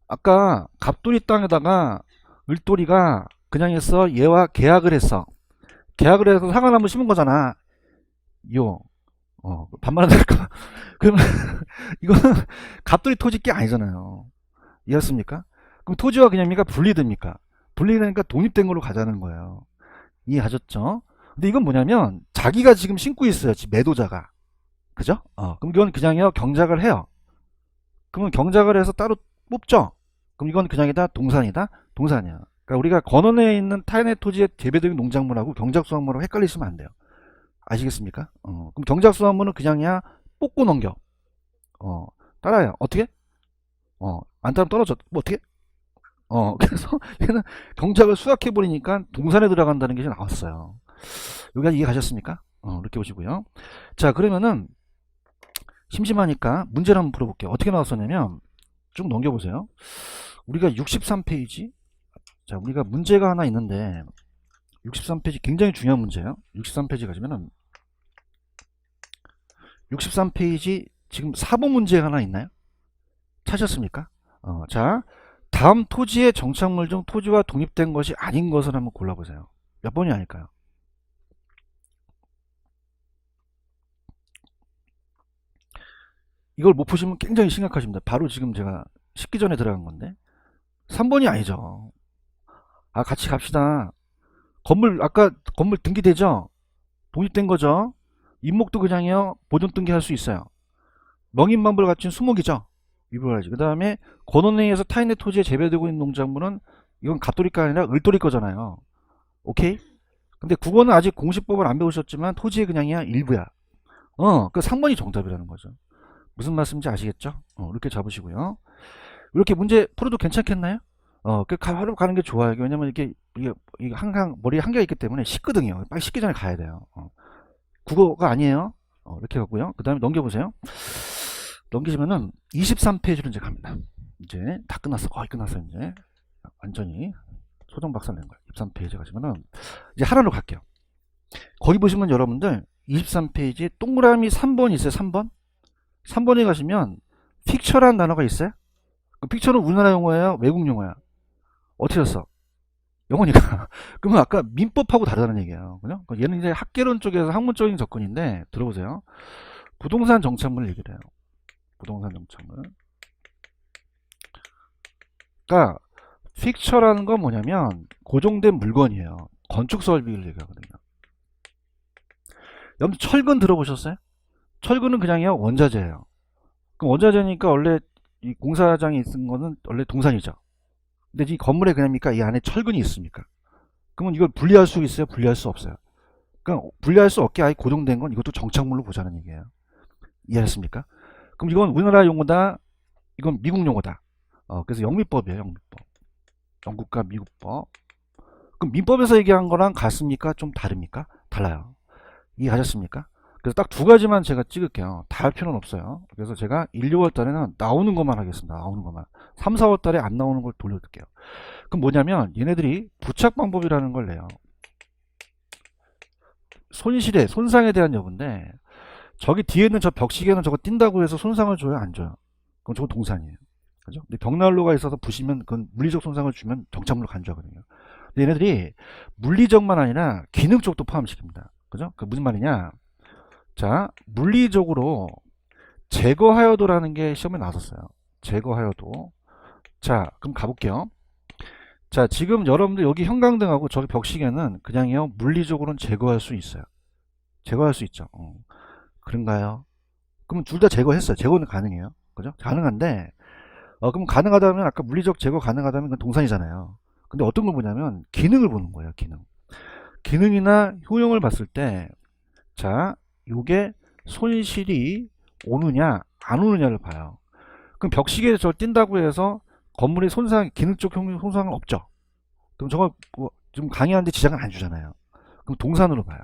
아까 갑돌이 땅에다가 을돌이가 그냥 했어. 얘와 계약을 했어. 계약을 해서 상한나무 심은 거잖아. 요. 반말한다니까. 그러면 이거는 갑돌이 토지 게 아니잖아요. 이해했습니까? 그럼 토지와 그냥입니까? 분리됩니까? 분리되니까 독립된 걸로 가자는 거예요. 이해하셨죠? 근데 이건 뭐냐면 자기가 지금 신고 있어요. 매도자가. 그죠? 그럼 이건 그냥요 경작을 해요. 그러면 경작을 해서 따로 뽑죠? 그럼 이건 그냥이다 동산이다? 동산이야. 그러니까 우리가 건원에 있는 타인의 토지의 재배적인 농작물하고 경작수확물하고 헷갈리시면 안 돼요. 아시겠습니까? 그럼 경작수확물은 그냥이야 뽑고 넘겨. 따라요. 어떻게? 안 따르면 떨어져. 뭐 어떻게? 그래서 얘는 경작을 수확해버리니까 동산에 들어간다는 게 나왔어요. 여기까지 이해 가셨습니까? 이렇게 보시고요. 자, 그러면은 심심하니까 문제를 한번 풀어볼게요. 어떻게 나왔었냐면 쭉 넘겨보세요. 우리가 63페이지, 자, 우리가 문제가 하나 있는데 63페이지 굉장히 중요한 문제예요. 63페이지 가시면은 63페이지 지금 4번 문제가 하나 있나요? 찾으셨습니까? 자, 다음 토지의 정착물 중 토지와 독립된 것이 아닌 것을 한번 골라보세요. 몇 번이 아닐까요? 이걸 못 푸시면 굉장히 심각하십니다. 바로 지금 제가 식기 전에 들어간 건데 3번이 아니죠. 아, 같이 갑시다. 건물 아까 건물 등기되죠? 독립된 거죠? 임목도 그냥요. 보존 등기할 수 있어요. 명인만불 갖춘 수목이죠. 위불하지. 그 다음에 권원회의에서 타인의 토지에 재배되고 있는 농작물은 이건 갑돌이가 아니라 을돌이 거잖아요. 오케이? 근데 국어는 아직 공시법을 안 배우셨지만 토지의 그냥이야 일부야. 그 3번이 정답이라는 거죠. 무슨 말씀인지 아시겠죠? 이렇게 잡으시고요. 이렇게 문제 풀어도 괜찮겠나요? 하루 가는 게 좋아요. 왜냐면 이게 항상 머리에 한계가 있기 때문에 식거든요. 빨리 식기 전에 가야 돼요. 국어가 아니에요. 이렇게 가고요. 그 다음에 넘겨보세요. 넘기시면은 23페이지로 이제 갑니다. 이제 다 끝났어. 거의 끝났어. 이제 완전히 소정 박살 낸 거예요. 23페이지 가시면은 이제 하나로 갈게요. 거기 보시면 여러분들 23페이지에 동그라미 3번 있어요. 3번. 3번에 가시면 픽처라는 단어가 있어요. 그 픽처는 우리나라 용어예요? 외국 용어야? 어떻게 썼어? 영어니까. 그러면 아까 민법하고 다르다는 얘기예요. 그죠? 얘는 이제 학개론 쪽에서 학문적인 접근인데 들어보세요. 부동산 정착물을 얘기를 해요. 부동산 정착물. 그러니까 픽처라는 건 뭐냐면 고정된 물건이에요. 건축 설비를 얘기하거든요. 여러분 철근 들어보셨어요? 철근은 그냥요 원자재예요. 그럼 원자재니까 원래 이 공사장에 있는 거는 원래 동산이죠. 근데 이 건물에 그냥입니까? 이 안에 철근이 있습니까? 그러면 이걸 분리할 수 있어요? 분리할 수 없어요? 그러니까 분리할 수 없게 아예 고정된 건 이것도 정착물로 보자는 얘기예요. 이해했습니까? 그럼 이건 우리나라 용어다. 이건 미국 용어다. 그래서 영미법이에요. 영미법. 영국과 미국법. 그럼 민법에서 얘기한 거랑 같습니까? 좀 다릅니까? 달라요. 이해하셨습니까? 그래서 딱 두 가지만 제가 찍을게요. 다 할 필요는 없어요. 그래서 제가 1, 2월 달에는 나오는 것만 하겠습니다. 나오는 것만. 3, 4월 달에 안 나오는 걸 돌려드릴게요. 그럼 뭐냐면 얘네들이 부착 방법이라는 걸 내요. 손실에 손상에 대한 여부인데 저기 뒤에 있는 저 벽시계는 저거 뛴다고 해서 손상을 줘요? 안 줘요? 그럼 저거 동산이에요. 그죠? 근데 벽난로가 있어서 부시면 그건 물리적 손상을 주면 정착물로 간주하거든요. 근데 얘네들이 물리적만 아니라 기능 쪽도 포함시킵니다. 그죠? 그 무슨 말이냐? 자, 물리적으로 제거하여도라는 게 시험에 나왔었어요. 제거하여도. 자, 그럼 가볼게요. 자, 지금 여러분들 여기 형광등하고 저기 벽시계는 그냥요 물리적으로는 제거할 수 있어요. 제거할 수 있죠. 그런가요? 그럼 둘 다 제거했어요. 제거는 가능해요. 그죠? 가능한데, 그럼 가능하다면 아까 물리적 제거 가능하다면 그건 동산이잖아요. 근데 어떤 걸 보냐면 기능을 보는 거예요. 기능. 기능이나 효용을 봤을 때, 자, 요게 손실이 오느냐 안 오느냐를 봐요. 그럼 벽시계에 저 뛴다고 해서 건물의 손상, 기능적 손상은 없죠. 그럼 저거 좀 강의하는데 지장은 안 주잖아요. 그럼 동산으로 봐요.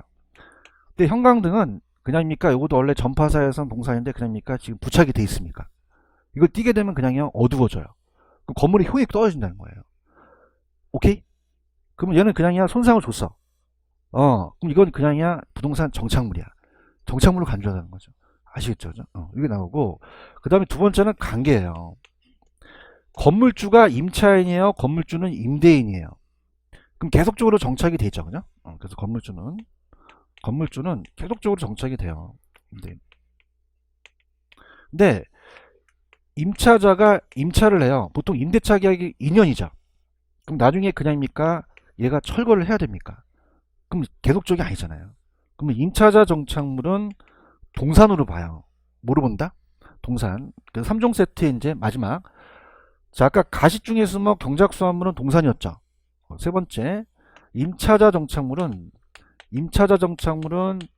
근데 형광등은 그냥입니까? 이것도 원래 전파사에선 동산인데 그냥입니까? 지금 부착이 돼 있습니까? 이걸 띄게 되면 그냥요 어두워져요. 그럼 건물의 효익이 떨어진다는 거예요. 오케이? 그러면 얘는 그냥이야 손상을 줬어. 그럼 이건 그냥이야 부동산 정착물이야. 정착물로 간주하다는 거죠. 아시겠죠? 이게 나오고 그 다음에 두 번째는 관계예요. 건물주가 임차인이에요. 건물주는 임대인이에요. 그럼 계속적으로 정착이 되죠, 그죠? 그래서 건물주는 계속적으로 정착이 돼요. 임대인. 근데 임차자가 임차를 해요. 보통 임대차 계약이 2년이죠. 그럼 나중에 그냥입니까? 얘가 철거를 해야 됩니까? 그럼 계속적이 아니잖아요. 그러면 임차자 정착물은 동산으로 봐요. 뭐로 본다? 동산. 그래서 3종 세트의 이제 마지막. 자, 아까 가시중에서 경작수화물은 동산이었죠. 세 번째, 임차자 정착물은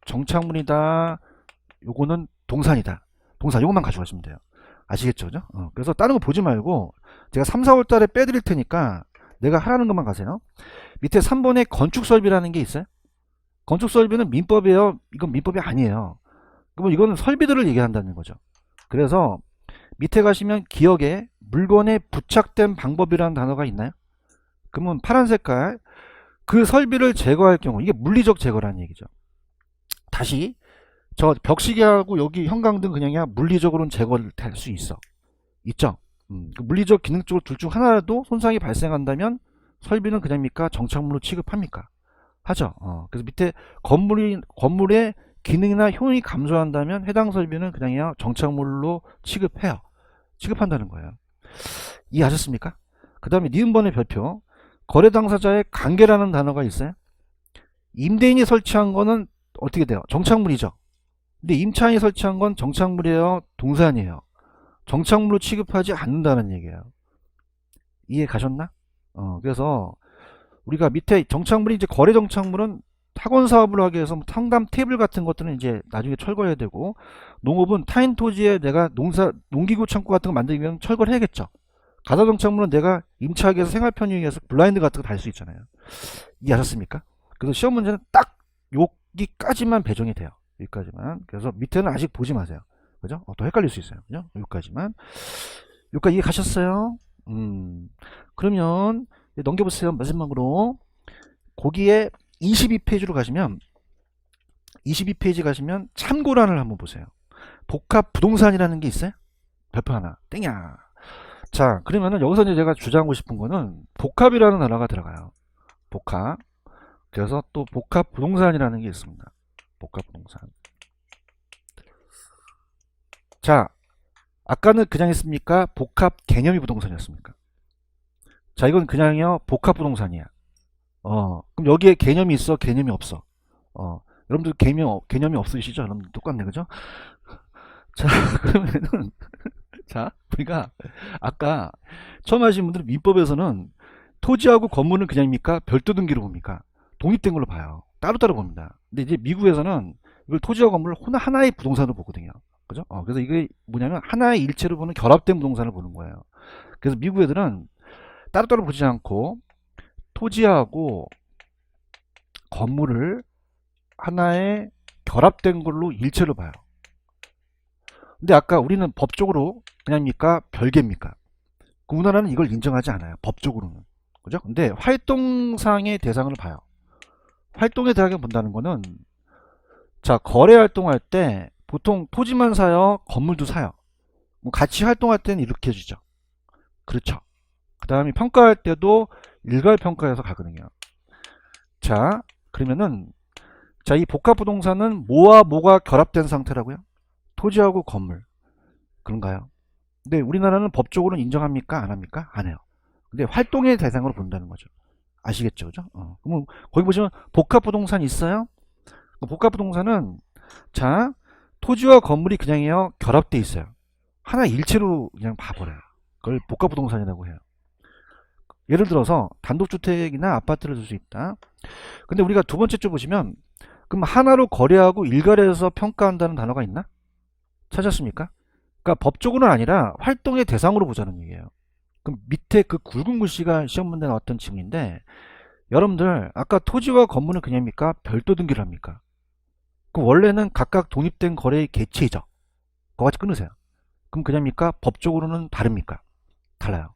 정착물이다. 요거는 동산이다. 동산 요것만 가져가시면 돼요. 아시겠죠? 그죠? 그래서 다른 거 보지 말고 제가 3, 4월 달에 빼드릴 테니까 내가 하라는 것만 가세요. 밑에 3번에 건축설비라는 게 있어요. 건축 설비는 민법이에요? 이건 민법이 아니에요. 그러면 이거는 설비들을 얘기한다는 거죠. 그래서 밑에 가시면 기억에 물건에 부착된 방법이라는 단어가 있나요? 그러면 파란 색깔, 그 설비를 제거할 경우, 이게 물리적 제거라는 얘기죠. 다시 저 벽시계하고 여기 형광등 그냥이야 물리적으로는 제거를 할 수 있죠. 그 물리적 기능적으로 둘 중 하나라도 손상이 발생한다면 설비는 그냥입니까? 정착물로 취급합니까? 하죠. 그래서 밑에 건물의 기능이나 효능이 감소한다면 해당 설비는 그냥이야 정착물로 취급한다는 거예요. 이해하셨습니까? 그 다음에 니은번의 별표, 거래 당사자의 관계라는 단어가 있어요. 임대인이 설치한 거는 어떻게 돼요? 정착물이죠. 근데 임차인이 설치한 건 정착물이에요? 동산이에요? 정착물로 취급하지 않는다는 얘기예요. 이해 가셨나? 그래서 우리가 밑에 정착물이 이제 거래 정착물은 학원 사업을 하기 위해서 상담 테이블 같은 것들은 이제 나중에 철거해야 되고, 농업은 타인 토지에 내가 농기구 창고 같은 거 만들기 위해서 철거를 해야겠죠. 가사 정착물은 내가 임차하기 위해서 생활 편의를 위해서 블라인드 같은 거 달 수 있잖아요. 이해하셨습니까? 그래서 시험 문제는 딱 여기까지만 배정이 돼요. 여기까지만. 그래서 밑에는 아직 보지 마세요. 그죠? 또 헷갈릴 수 있어요. 그죠? 여기까지만. 여기까지 이해 가셨어요? 그러면 넘겨보세요. 마지막으로 거기에 22페이지로 가시면 22페이지 가시면 참고란을 한번 보세요. 복합 부동산이라는 게 있어요? 별표 하나. 땡이야. 자, 그러면은 여기서 이제 제가 주장하고 싶은 거는 복합이라는 단어가 들어가요. 복합. 그래서 또 복합 부동산이라는 게 있습니다. 복합 부동산. 자, 아까는 그냥 했습니까? 복합 개념이 부동산이었습니까? 자, 이건 그냥요 복합 부동산이야. 그럼 여기에 개념이 있어? 개념이 없어? 여러분들 개념이 없으시죠? 여러분들 똑같네, 그죠? 자, 그러면은, 자, 우리가 아까 처음 하신 분들은 민법에서는 토지하고 건물은 그냥입니까? 별도 등기로 봅니까? 독립된 걸로 봐요. 따로따로 봅니다. 근데 이제 미국에서는 이걸 토지와 건물을 하나의 부동산으로 보거든요. 그죠? 그래서 이게 뭐냐면 하나의 일체로 보는 결합된 부동산을 보는 거예요. 그래서 미국 애들은 따로따로 보지 않고 토지하고 건물을 하나의 결합된 걸로 일체로 봐요. 근데 아까 우리는 법적으로 그냥입니까? 별개입니까? 그 우리나라는 이걸 인정하지 않아요. 법적으로는. 그죠? 근데 활동상의 대상을 봐요. 활동의 대상을 본다는 거는, 자, 거래 활동할 때 보통 토지만 사요? 건물도 사요? 뭐 같이 활동할 때는 이렇게 해주죠. 그렇죠. 그 다음에 평가할 때도 일괄평가해서 가거든요. 자, 그러면은, 자, 이 복합부동산은 뭐와 뭐가 결합된 상태라고요? 토지하고 건물. 그런가요? 근데 우리나라는 법적으로는 인정합니까? 안 합니까? 안 해요. 근데 활동의 대상으로 본다는 거죠. 아시겠죠? 그죠? 그러면 거기 보시면 복합부동산 있어요? 복합부동산은, 자, 토지와 건물이 그냥요 결합돼 있어요. 하나 일체로 그냥 봐버려요. 그걸 복합부동산이라고 해요. 예를 들어서 단독주택이나 아파트를 줄 수 있다. 근데 우리가 두 번째 줄 보시면, 그럼 하나로 거래하고 일괄해서 평가한다는 단어가 있나? 찾았습니까? 그러니까 법적으로는 아니라 활동의 대상으로 보자는 얘기예요. 그럼 밑에 그 굵은 글씨가 시험 문제에 나왔던 질문인데, 여러분들 아까 토지와 건물은 그냥입니까? 별도 등기를 합니까? 그럼 원래는 각각 독립된 거래의 개체이죠. 그거같이 끊으세요. 그럼 그냥입니까? 법적으로는 다릅니까? 달라요.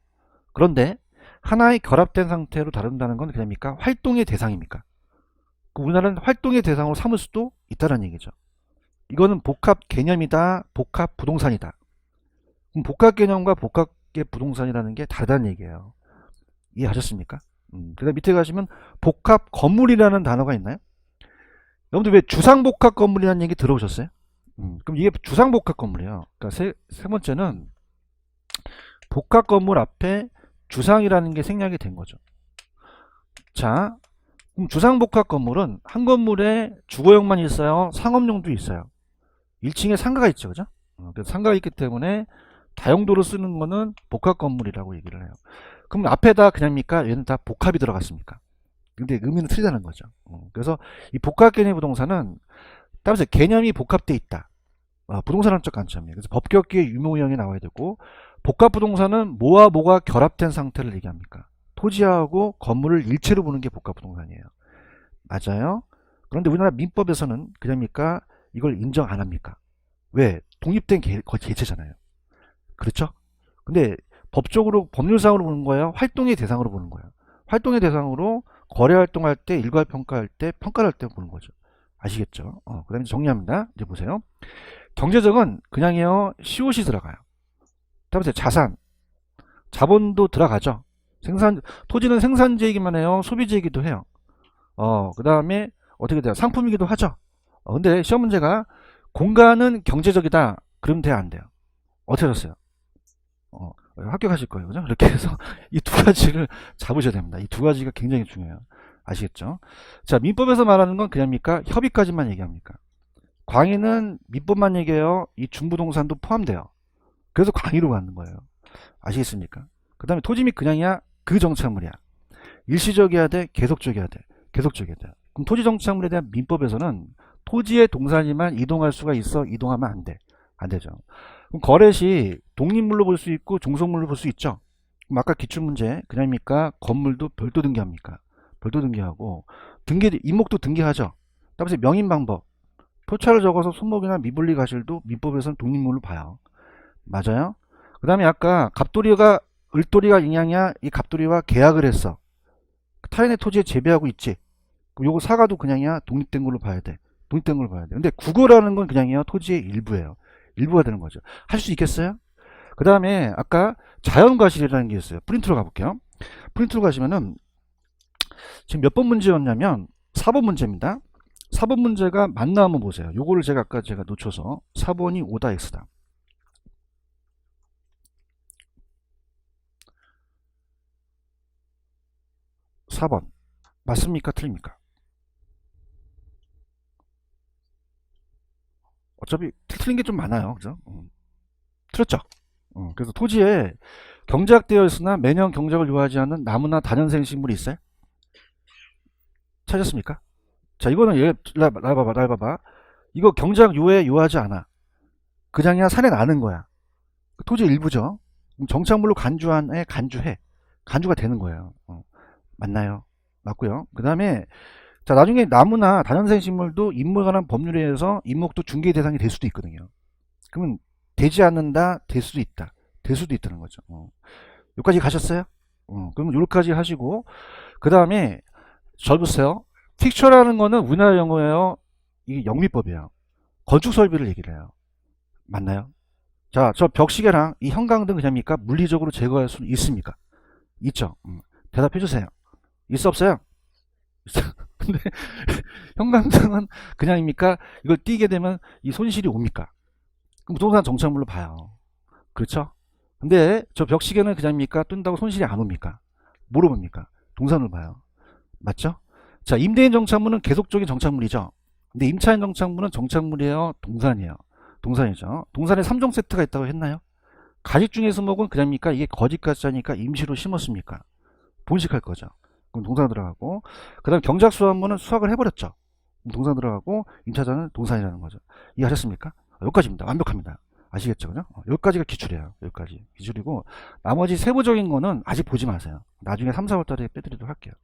그런데 하나의 결합된 상태로 다룬다는 건 그냥입니까? 활동의 대상입니까? 우리나라는 활동의 대상으로 삼을 수도 있다는 얘기죠. 이거는 복합 개념이다, 복합 부동산이다. 그럼 복합 개념과 복합의 부동산이라는 게 다르다는 얘기예요. 이해하셨습니까? 그다음 밑에 가시면 복합 건물이라는 단어가 있나요? 여러분들 왜 주상복합 건물이라는 얘기 들어오셨어요? 그럼 이게 주상복합 건물이에요. 그러니까 세 번째는 복합 건물 앞에 주상이라는 게 생략이 된 거죠. 자, 그럼 주상복합 건물은 한 건물에 주거용만 있어요? 상업용도 있어요? 1층에 상가가 있죠. 그죠? 그래서 상가가 있기 때문에 다용도로 쓰는 거는 복합 건물이라고 얘기를 해요. 그럼 앞에다 그냥입니까? 얘는 다 복합이 들어갔습니까? 근데 의미는 틀리다는 거죠. 그래서 이 복합 개념 부동산은 따라서 개념이 복합되어 있다. 부동산학적 관점이에요. 그래서 법규학기의 유무형이 나와야 되고, 복합 부동산은 뭐와 뭐가 결합된 상태를 얘기합니까? 토지하고 건물을 일체로 보는 게 복합 부동산이에요. 맞아요? 그런데 우리나라 민법에서는 그냥입니까? 이걸 인정 안 합니까? 왜? 독립된 개체잖아요. 그렇죠? 근데 법적으로 법률상으로 보는 거예요? 활동의 대상으로 보는 거예요? 활동의 대상으로 거래 활동할 때, 일괄 평가할 때, 평가를 할 때 보는 거죠. 아시겠죠? 그 다음에 정리합니다. 이제 보세요. 경제적은 그냥요, COC 들어가요. 다음에 자산, 자본도 들어가죠. 토지는 생산재이기만 해요. 소비재이기도 해요. 그 다음에 어떻게 돼요? 상품이기도 하죠. 근데 시험 문제가 공간은 경제적이다. 그러면 돼요, 안 돼요? 어떻게 하셨어요? 합격하실 거예요. 그죠? 이렇게 해서 이 두 가지를 잡으셔야 됩니다. 이 두 가지가 굉장히 중요해요. 아시겠죠? 자, 민법에서 말하는 건 그냥입니까? 협의까지만 얘기합니까? 광의는 민법만 얘기해요. 이 중부동산도 포함돼요. 그래서 광의로 가는 거예요. 아시겠습니까? 그 다음에 토지 및 그냥이야 그 정착물이야. 일시적이어야 돼? 계속적이어야 돼? 계속적이어야 돼. 그럼 토지 정착물에 대한 민법에서는 토지의 동산이만 이동할 수가 있어? 이동하면 안 돼. 안 되죠. 그럼 거래 시 독립물로 볼 수 있고 종속물로 볼 수 있죠. 그럼 아까 기출문제 그냥입니까? 건물도 별도 등기합니까? 별도 등기하고 임목도 등기하죠. 따라서 명인 방법 토차를 적어서 손목이나 미분리 가실도 민법에서는 독립물로 봐요. 맞아요? 그 다음에 아까 갑돌이가 을돌이가 인양이야. 이 갑돌이와 계약을 했어. 타인의 토지에 재배하고 있지. 그럼 요거 사과도 그냥이야. 독립된 걸로 봐야 돼. 독립된 걸로 봐야 돼. 근데 국어라는 건 그냥이요. 토지의 일부예요. 일부가 되는 거죠. 할 수 있겠어요? 그 다음에 아까 자연과실이라는 게 있어요. 프린트로 가볼게요. 프린트로 가시면은 지금 몇 번 문제였냐면 4번 문제입니다. 4번 문제가 맞나 한번 보세요. 요거를 아까 제가 놓쳐서 4번이 오다 X다. 4번 맞습니까? 틀립니까? 어차피 틀린 게 좀 많아요. 그죠? 틀렸죠? 그래서 토지에 경작되어 있으나 매년 경작을 요하지 않는 나무나 다년생 식물이 있어요? 찾았습니까? 자, 이거는 날 봐봐. 이거 경작 요하지 않아. 그냥이야 산에 나는 거야. 토지 일부죠. 정착물로 간주해. 간주가 되는 거예요. 맞나요? 맞고요. 그 다음에 자, 나중에 나무나 다년생 식물도 임목에 관한 법률에 의해서 임목도 중개 대상이 될 수도 있거든요. 그러면 되지 않는다, 될 수도 있다. 될 수도 있다는 거죠. 여기까지 가셨어요? 그러면 여기까지 하시고 그 다음에 절 보세요. 픽처라는 거는 우리나라 영어예요. 이게 영미법이에요. 건축 설비를 얘기를 해요. 맞나요? 자, 저 벽시계랑 이 형광등 그냥입니까? 물리적으로 제거할 수 있습니까? 있죠. 대답해 주세요. 있어 없어요? 근데 형광등은 그냥입니까? 이걸 띄게 되면 이 손실이 옵니까? 그럼 부동산 정착물로 봐요. 그렇죠? 근데 저 벽시계는 그냥입니까? 뜬다고 손실이 안 옵니까? 뭐로 봅니까? 동산으로 봐요. 맞죠? 자, 임대인 정착물은 계속적인 정착물이죠. 근데 임차인 정착물은 정착물이에요? 동산이에요? 동산이죠. 동산에 3종 세트가 있다고 했나요? 가직 중에 수목은 그냥입니까? 이게 거짓 가짜니까 임시로 심었습니까? 본식할 거죠. 그럼 동산 들어가고 그 다음 경작수화물은 수확을 해버렸죠. 동산 들어가고 임차자는 동산이라는 거죠. 이해하셨습니까? 여기까지입니다. 완벽합니다. 아시겠죠? 그죠? 여기까지가 기출이에요. 여기까지 기출이고 나머지 세부적인 거는 아직 보지 마세요. 나중에 3, 4월 달에 빼드리도록 할게요.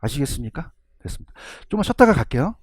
아시겠습니까? 됐습니다. 좀만 쉬었다가 갈게요.